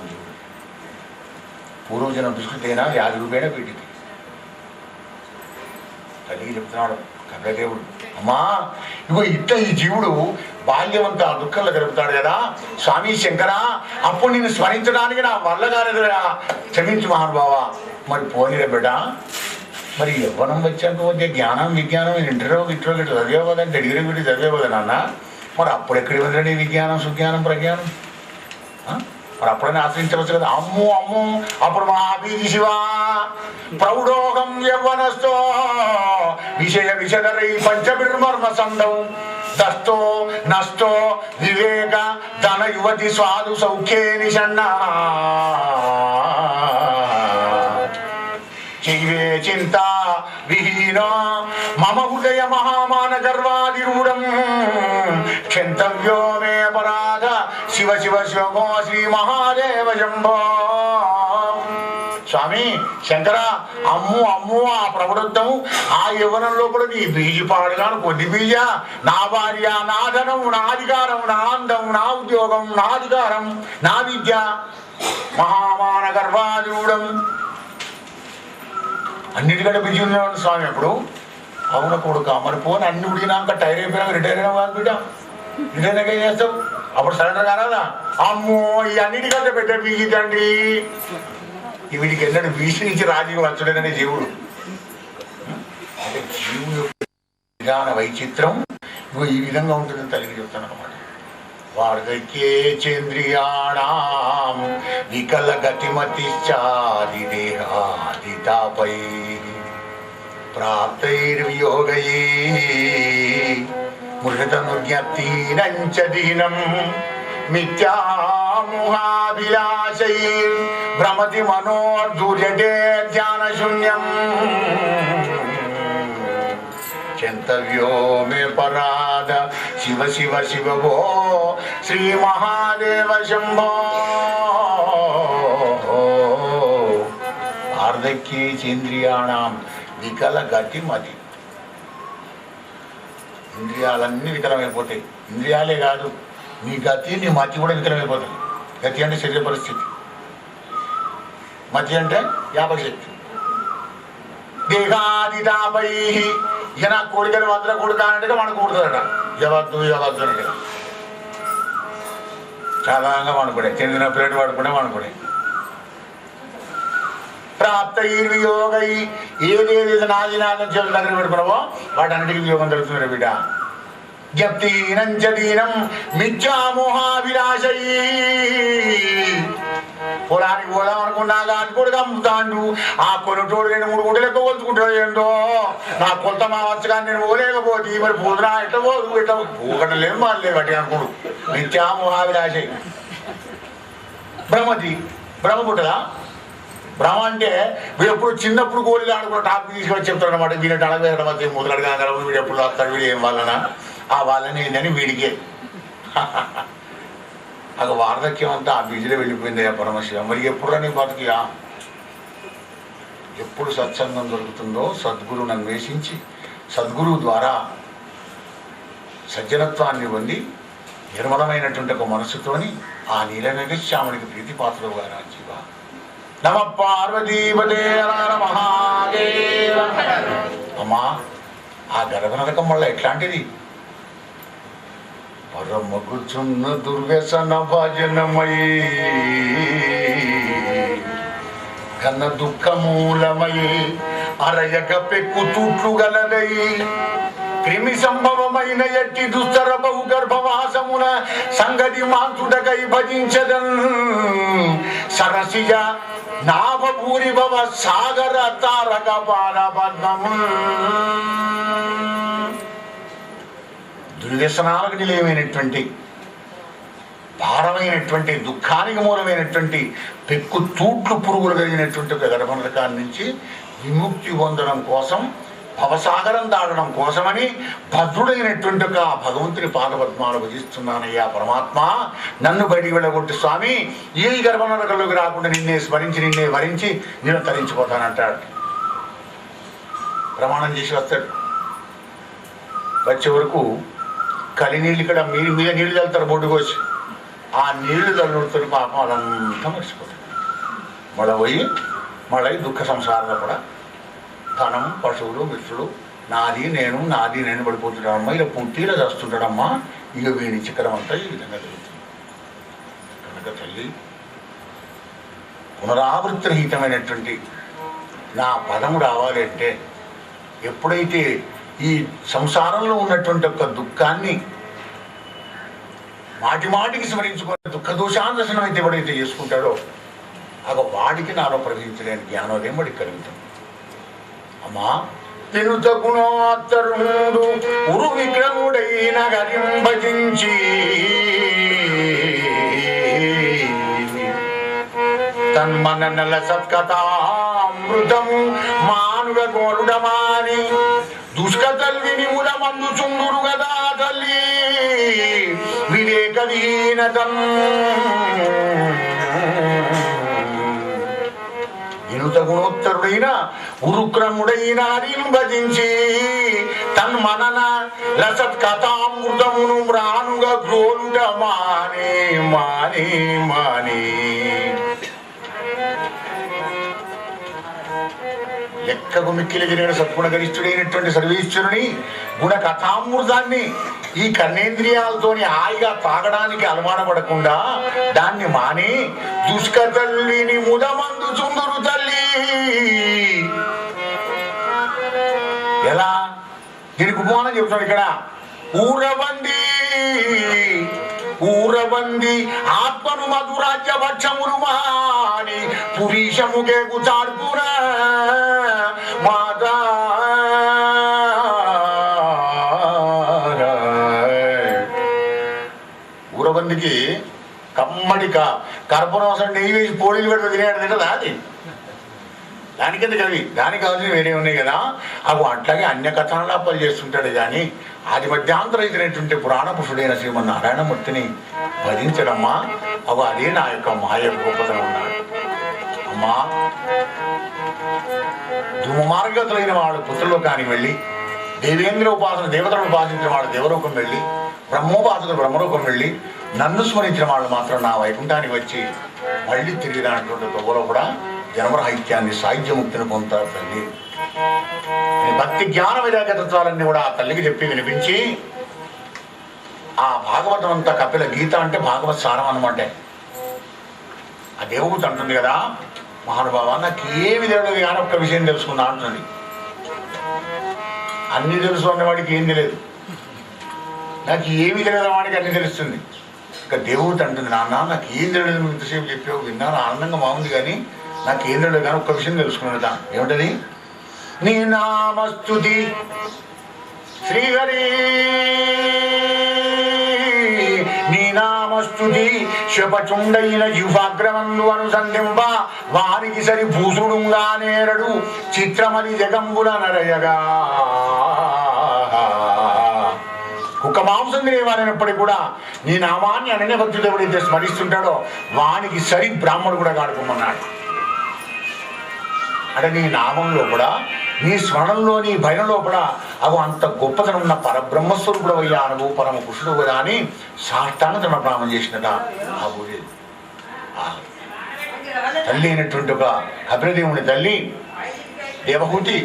పూర్వజన్మ దుష్కృతైనా వ్యాధి రూపేణ పీడితి. తల్లికి చెప్తున్నాడు కపిలదేవుడు, అమ్మా ఇగో ఇట్లా ఈ జీవుడు బాల్యమంతా దుఃఖంలో గడుపుతాడు కదా స్వామి శంకరా, అప్పుడు నిన్ను స్మరించడానికి నా వల్ల కాలేదురా, క్షమించు మహానుభావ. మరి పోనీరా బిడ్డ, మరి యవ్వనం వచ్చాక వచ్చే జ్ఞానం విజ్ఞానం ఇంటరో గిట్రో గిట్ల చదివేపోదంటే డిగ్రీ పెట్టి చదివేపోదా నాన్న. మరి అప్పుడు ఎక్కడి ఉందండి విజ్ఞానం సుజ్ఞానం ప్రజ్ఞానం? మరి అప్పుడైనా ఆశ్రయించవచ్చు కదా. అమ్ము అప్పుడు మా బీజి శివ ప్రౌఢోగం యవ్వనస్తో విషయ విషదరై పంచబిర్మర్మ సందం దస్తో నష్టో వివేక ధన యువతి స్వాదు సౌఖ్యే నిషన్నా చైవే చింత విహీన మమ హృదయ మహామాన గర్వాదిరూఢం క్షంతవ్యో మే పరాధ శివ శివ శివో శ్రీ మహాదేవ శంభో. స్వామి శంకర, అమ్ము ఆ ప్రబుద్ధము ఆ యవ్వనంలో కూడా నీ బీజి పాడుగాను కొద్ది బీజ. నా భార్య, నా ధనం, నా అధికారం, నా అందం, నా ఉద్యోగం, నా అధికారం, నా విద్య, మహామాన గర్వాదిరూఢం అన్నిటికంటే బిజీ ఉన్నాడు స్వామి. అప్పుడు అవున కొడుక మరి పోని అన్ని ఉడికినాక టైర్ అయిపోయినాక రిటైర్ అయినా కాదు బిడ్డ, రిటైర్ ఏం చేస్తావు? అప్పుడు సరెండర్ కాదా? అమ్మో ఈ అన్నిటికంటే పెట్టే బీజీ తండ్రి. వీడికి ఎన్నడూ బీసీ నుంచి రాజీవ్ వచ్చుడేననే జీవుడు. అంటే జీవుడు విధాన వైచిత్రం ఈ విధంగా ఉంటుందని తల్లికి చెప్తాను అన్నమాట. వార్ధక్యే చేంద్రియాణాం వికల గతిమతిశ్చాది దేహాదితాపై ప్రాప్తైర్వియోగయే మృతనుజ్ఞప్తినంచ దీనం మిథ్యామోహాభిలాషై భ్రమతి మనోర్ధూర్యతే ధ్యానశూన్యం చింతవ్యో మే పరాధ శివ శివ శివో శ్రీ మహాదేవ శంభో. వార్ధక్యే చేంద్రియాణం వికల గతి మతి. ఇంద్రియాలన్నీ వికలమైపోతాయి. ఇంద్రియాలే కాదు, నీ గతి నీ మతి కూడా వికలమైపోతుంది. గతి అంటే శరీర పరిస్థితి, మతి అంటే జ్ఞాపకశక్తి. దేహాదితాపై ఇక నా కోరికలు మాత్రం కొడుకానంటే మనకు కూడుతుందట. యవద్దు అంటే సాధారణంగా వాడుకునే, చెందిన ప్లేట్ వాడుకునే వాడుకునే. ప్రాప్తైర్వియోగై ఏదేది నాదినాథం చెవుల దగ్గర పెట్టుకున్నావో వాటన్నిటికీ వియోగం జరుగుతుంది బిడ్డ. జప్తీనం మిథ్యామోహాభిలాషై. పొలానికి పోదాం అనుకున్నా కానీ కొడుకు అమ్ముతాండు. ఆ కొనుటోడు 2-3 గుంటలు ఎక్కువ కొలుచుకుంటాడు. ఏంటో నా కొలత మా వచ్చు కానీ నేను పోలేకపోతే మరి పోదునా ఎట్లా పోదు, ఎట్లా పోగట లేదు మాలేదు బట్టి అనుకోడు. మిథ్యామోహాభిలాషై. భ్రమతి, భ్రమ పుట్టదా? భ్రమ అంటే వీడు ఎప్పుడు చిన్నప్పుడు గోళీలు ఆడుకున్న టాపిక్ తీసుకొని చెప్తాడు అనమాట. వీళ్ళకి అడగడం వచ్చి ముద్రడు కాగలవు, వీడు ఎప్పుడు వస్తాడు, వీడు ఏం వాళ్ళనా ఆ వాళ్ళని ఏంటని వీడికే. అది వార్ధక్యం అంతా ఆ బీజీలో వెళ్ళిపోయింది పరమశివ. మరి ఎప్పుడు నీ బతికియా? ఎప్పుడు సత్సంగం దొరుకుతుందో సద్గురువును అన్వేషించి సద్గురువు ద్వారా సజ్జనత్వాన్ని పొంది నిర్మలమైనటువంటి ఒక మనసుతోని ఆ నీలమేఘశ్యామునికి ప్రీతిపాత్రుడు గారు జీవ. నమ పార్వతీపదే మహాదేవ. అమ్మా ఆ గర్భనరకం వల్ల ఎట్లాంటిది? పరమగుచున్న దుర్వ్యసన భజనమై ఘన దుఃఖమూలమై అరయక పెక్కు తూట్లు గలదై క్రిమి సంభవమైన ఎట్టి దుస్తర బహుగర్భవాసమున సంగతి మాంతుడకై భజించదన్ సరసిజ నాభూరి భవ సాగర తారక పారపద్మము. దుర్వ్యసనాలకు నిలయమైనటువంటి భారమైనటువంటి దుఃఖానికి మూలమైనటువంటి పెక్కు తూట్లు పురుగులు కలిగినటువంటి ఒక గర్భనరకాన్ని నుంచి విముక్తి పొందడం కోసం, భవసాగరం దాటడం కోసమని భద్రుడైనటువంటి ఒక భగవంతుని పాదపద్మాలు భజిస్తున్నానయ్యా పరమాత్మ, నన్ను బయటికి వెళ్ళగొట్టి స్వామి, ఈ గర్భనరకంలోకి రాకుండా నిన్నే స్మరించి నిన్నే వరించి నేను తరించిపోతానంటాడు. ప్రమాణం చేసి వస్తాడు. వచ్చే వరకు కలినీళ్ళు ఇక్కడ మీద నీళ్లు చల్లుతారు బొడ్డు కోసి, ఆ నీళ్లు చల్లుడుతున్న పాపం అదంతా మర్చిపోతాడు. మళ్ళీ పోయి మళ్ళీ దుఃఖ సంసారంలో కూడా ధనం, పశువులు, మిత్రులు, నాది నేను పడిపోతున్నాడమ్మా, ఇలా పుట్టిలో చేస్తుంటాడమ్మా, ఇక వీడి చిక్కరం అంతా ఈ విధంగా జరుగుతుంది. కనుక తల్లి, పునరావృత్తిరహితమైనటువంటి నా పదము రావాలి అంటే ఎప్పుడైతే ఈ సంసారంలో ఉన్నటువంటి ఒక దుఃఖాన్ని మాటి మాటికి స్మరించుకుని దుఃఖ దోషాందర్శనం అయితే ఎవడైతే చేసుకుంటాడో అగ వాడికి నాలో ప్రవహించలేని జ్ఞానోదయం వాడికి కలుగుతుంది. అమ్మా, తినుత గుణోత్తరుడు ఉరు విక్రముడైన గరింభజించి తన్మన నల సత్కథామృతము మానుడ గోరుడమాని దుష్కతల్విని ములమందు చుందురు గదా తల్లి వివేకదీనతం. వినుత గుణోత్తరుడైన ఉరుక్రముడైన హరిని భజించి తన్మనన లసత్ కథామృతమును మ్రానుగా గ్రోలుట మానే మానే మానే. లెక్కకు మిక్కిలి జరిగిన సత్గుణ గరిష్ఠుడైనటువంటి సర్వేశ్వరుని గుణ కథామృతాన్ని ఈ కర్ణేంద్రియాలతోని హాయిగా తాగడానికి అలవాటపడకుండా దాన్ని మాని దుష్క తల్లిని ముదమందు చుందురు తల్లి. ఎలా? దీనికి ఉపమానం చెప్తాడు ఇక్కడ. ఊరబంది ఆత్మను మధురాజ్య భక్షములు మాని పురీషముకే గుచాడుకున మాతా ఊరబందికి కమ్మడి కర్పూరం నెయ్యి వేసి పోలీలు పెడితే తినేడు తింటదా? అది దానికెందుకు కవి, దానికి కావాల్సిన వేరే ఉన్నాయి కదా. అవి అట్లాగే అన్య కథనాలాపాలు చేస్తుంటాడు. కానీ ఆది మధ్యాంతరైతున్నటువంటి పురాణ పురుషుడైన శ్రీమన్నారాయణమూర్తిని భజించడమ్మా, అవి అదే నా యొక్క మాయ గొప్పతనం ఉన్నాడు. అమ్మా, ధూమమార్గతులైన వాడు పుత్రలోకానికి వెళ్ళి, దేవేంద్ర ఉపాసన దేవతలను ఉపాసించిన వాడు దేవలోకం వెళ్ళి, బ్రహ్మోపాసకులు బ్రహ్మలోకం వెళ్ళి, నన్ను స్మరించిన వాళ్ళు మాత్రం నా వైకుంఠానికి వచ్చి మళ్ళీ తిరిగి రానటువంటి తొవ్వలో కూడా జన్మరాహిత్యాన్ని సాహిత్యముక్తిని పొందుతారు తల్లి. భక్తి జ్ఞాన విరాగతత్వాలన్నీ కూడా ఆ తల్లికి చెప్పి వినిపించి, ఆ భాగవతం అంతా కపిల గీత అంటే భాగవత్ సారం అన్నమాట. ఆ దేవభూతి అంటుంది కదా, మహానుభావ నాకు ఏమి తెలియదు కానీ ఒక్క విషయం తెలుసుకున్నా అంటుంది. అన్ని తెలుసు అన్నవాడికి ఏం తెలియదు, నాకు ఏమి తెలియదు వాడికి అన్ని తెలుస్తుంది. ఇక దేవభూతి అంటుంది, నాన్న నాకు ఏం తెలియదు, నువ్వు ఇంతసేపు చెప్పావు, విన్నాను, ఆనందంగా బాగుంది, కానీ నాకు ఏం తెలియదు కానీ ఒక్క విషయం తెలుసుకున్నాడు. ఏమిటది? నీ నామస్తుతి శ్రీహరి, నీ నామస్తుతి శపచుండైన జిహ్వాగ్రమందు అనుసంధింప వారికి సరి భూసుడుగా నేరడు చిత్రమది జగంబుల నరయగా. కుక్క మాంసం తినేవారైనప్పటికీ కూడా నీ నామాన్ని అనన్య భక్తుడు ఎవడైతే స్మరిస్తుంటాడో వానికి సరి బ్రాహ్మణుడు కూడా కాడుకోమన్నాడు. అంటే నీ నామంలో కూడా, నీ స్మరణంలో, నీ భయంలో కూడా అవి అంత గొప్పతనం ఉన్న పరబ్రహ్మస్వరూపుడు అయ్యా అనుభవ పరమ పురుషుడు కదా అని సాష్టాంగ ప్రణామం చేసినట ఆ పూజ. తల్లి అయినటువంటి ఒక కపిలదేవుని తల్లి దేవహూతి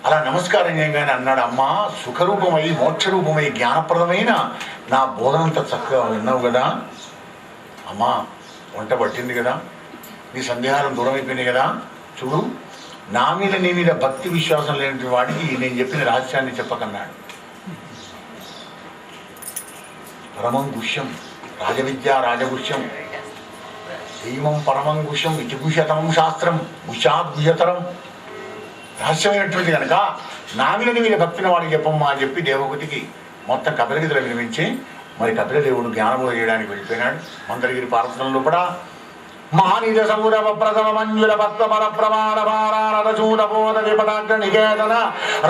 అలా నమస్కారం చేయగానే అన్నాడు, అమ్మా సుఖరూపమై మోక్షరూపమై జ్ఞానప్రదమైన నా బోధనంత చక్కగా విన్నావు కదా అమ్మా, వంట పట్టింది కదా, నీ సందేహాలు దూరం అయిపోయినాయి కదా, చూడు నా మీద నీ మీద భక్తి విశ్వాసం లేని వాడికి నేను చెప్పిన రహస్యాన్ని చెప్పకన్నాడు. పరమం గుష్యం రాజవిద్య రాజగుష్యం దైవం పరమం గుష్యం ఇతిగుషతమం శాస్త్రం గుషాద్గుషతరం. రహస్యమైనటువంటి కనుక నా మీద నీ మీద భక్తిని వాడికి చెప్పమ్మా అని చెప్పి దేవహూతికి మొత్తం కపిలగీతలు వినిపించి మరి కపిలదేవుడు జ్ఞానబోధ చేయడానికి వెళ్ళిపోయినాడు. మందరగిరి పార్వతంలో కూడా మానిజ సౌరవ ప్రథమ మంజుల పద్మపర ప్రమాణ భారారచూత బోధ విపటాగ్ర నికేతన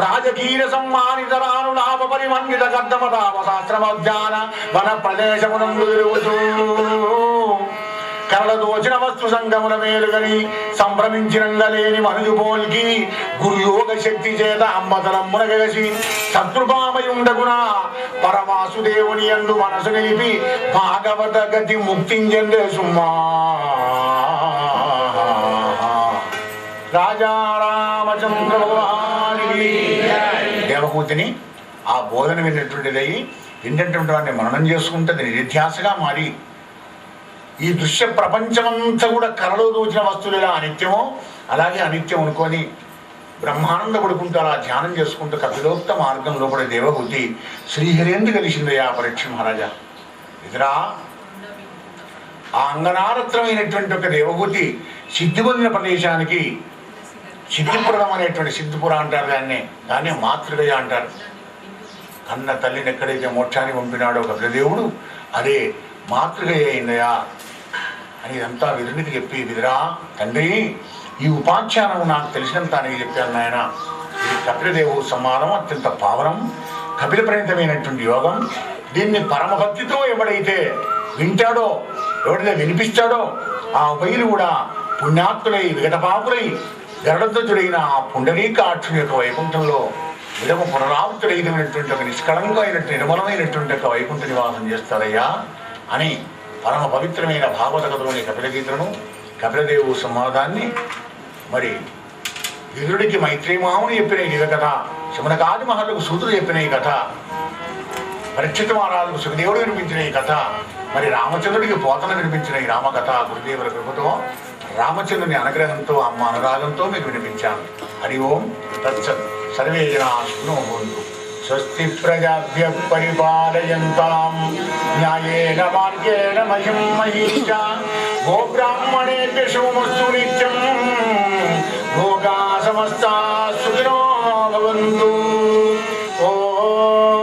రాజకీయ సమ్మానిత రానులాభ పరిమన్విత కర్దమతాప శాస్త్రమోద్యాన వన ప్రదేశమునందు తిరుగుతూ కరల దోచిన వస్తు సంగముల మేలుగని సంభ్రమించినంగలేని మనుజు పోల్కి గురుయోగ శక్తి చేత అమ్మతరమ్మున గెలిసి శత్రుపామయుండగున పరమాసుదేవుని యందు మనసు నిలిపి భాగవత గతి ముక్తించెందే సుమ్మా. రాజా రామచంద్ర భగవానికి దేవహూతిని ఆ బోధన విన్నటువంటిదై విన్నటువంటి వాడిని మననం చేసుకుంటే నిధ్యాసగా మారి ఈ దృశ్య ప్రపంచమంతా కూడా కలలో దోచిన వస్తువులు ఎలా అనిత్యమో అలాగే అనిత్యం అనుకొని బ్రహ్మానంద పడుకుంటూ అలా ధ్యానం చేసుకుంటూ కపిలోక్త మార్గంలో పడే దేవహూతి శ్రీహరేంద్ర కలిసిందయ్యా పరీక్ష మహారాజా. ఇతరా ఆ అంగనారత్నమైనటువంటి ఒక దేవహూతి సిద్ధి పొందిన ప్రదేశానికి సిద్ధిపురం అనేటువంటి సిద్ధిపుర అంటారు, దాన్నే మాతృగయ అంటారు. కన్న తల్లిని ఎక్కడైతే మోక్షాన్ని పంపినాడో కపిలదేవుడు అదే మాతృగయ అయిందయా అని ఇదంతా విదునికి చెప్పి, విదురా తండ్రి ఈ ఉపాఖ్యానం నాకు తెలిసినంత అని చెప్పాను నాయన. ఇది కపిలదేవు సంవాదం అత్యంత పావనం కపిల ప్రణీతమైనటువంటి యోగం. దీన్ని పరమభక్తితో ఎవడైతే వింటాడో ఎవడైతే వినిపిస్తాడో ఆ ఉభయులు కూడా పుణ్యాత్తులై విగటపాపులై గరుడధ్వజుడైన ఆ పుండరీకాక్షుని యొక్క వైకుంఠంలో విడమ పునరావృతుడైనటువంటి ఒక నిష్కళంకమైనటువంటి నిర్మలమైనటువంటి ఒక వైకుంఠ నివాసం చేస్తారయ్యా అని పరమ పవిత్రమైన భాగవత కథలోని కపిలగీతలను కపిలదేవు సంవాదాన్ని మరి విదురుడికి మైత్రీమాముని చెప్పిన ఈ కథ, శమనకాది మహర్లకు సూతుడు చెప్పిన ఈ కథ, పరీక్షిత మహారాజుకు సుఖదేవుడు వినిపించిన ఈ కథ, మరి రామచంద్రుడికి పోతన వినిపించిన ఈ రామకథ గురుదేవుల కృపతో రామచంద్రుని అనుగ్రహంతో అమ్మ అనురాగంతో మీకు వినిపించాను. హరి ఓం తత్సత్. సర్వే జనా శృణో భవంతు. స్వస్తి ప్రజాభ్యః పరిపాలయంతాం న్యాయేన మార్గేణ మహిం మహీషా గోబ్రాహ్మణేభ్యః శుభమస్తు నిత్యం. లోకా సమస్తా సుఖినో భవంతు. ఓం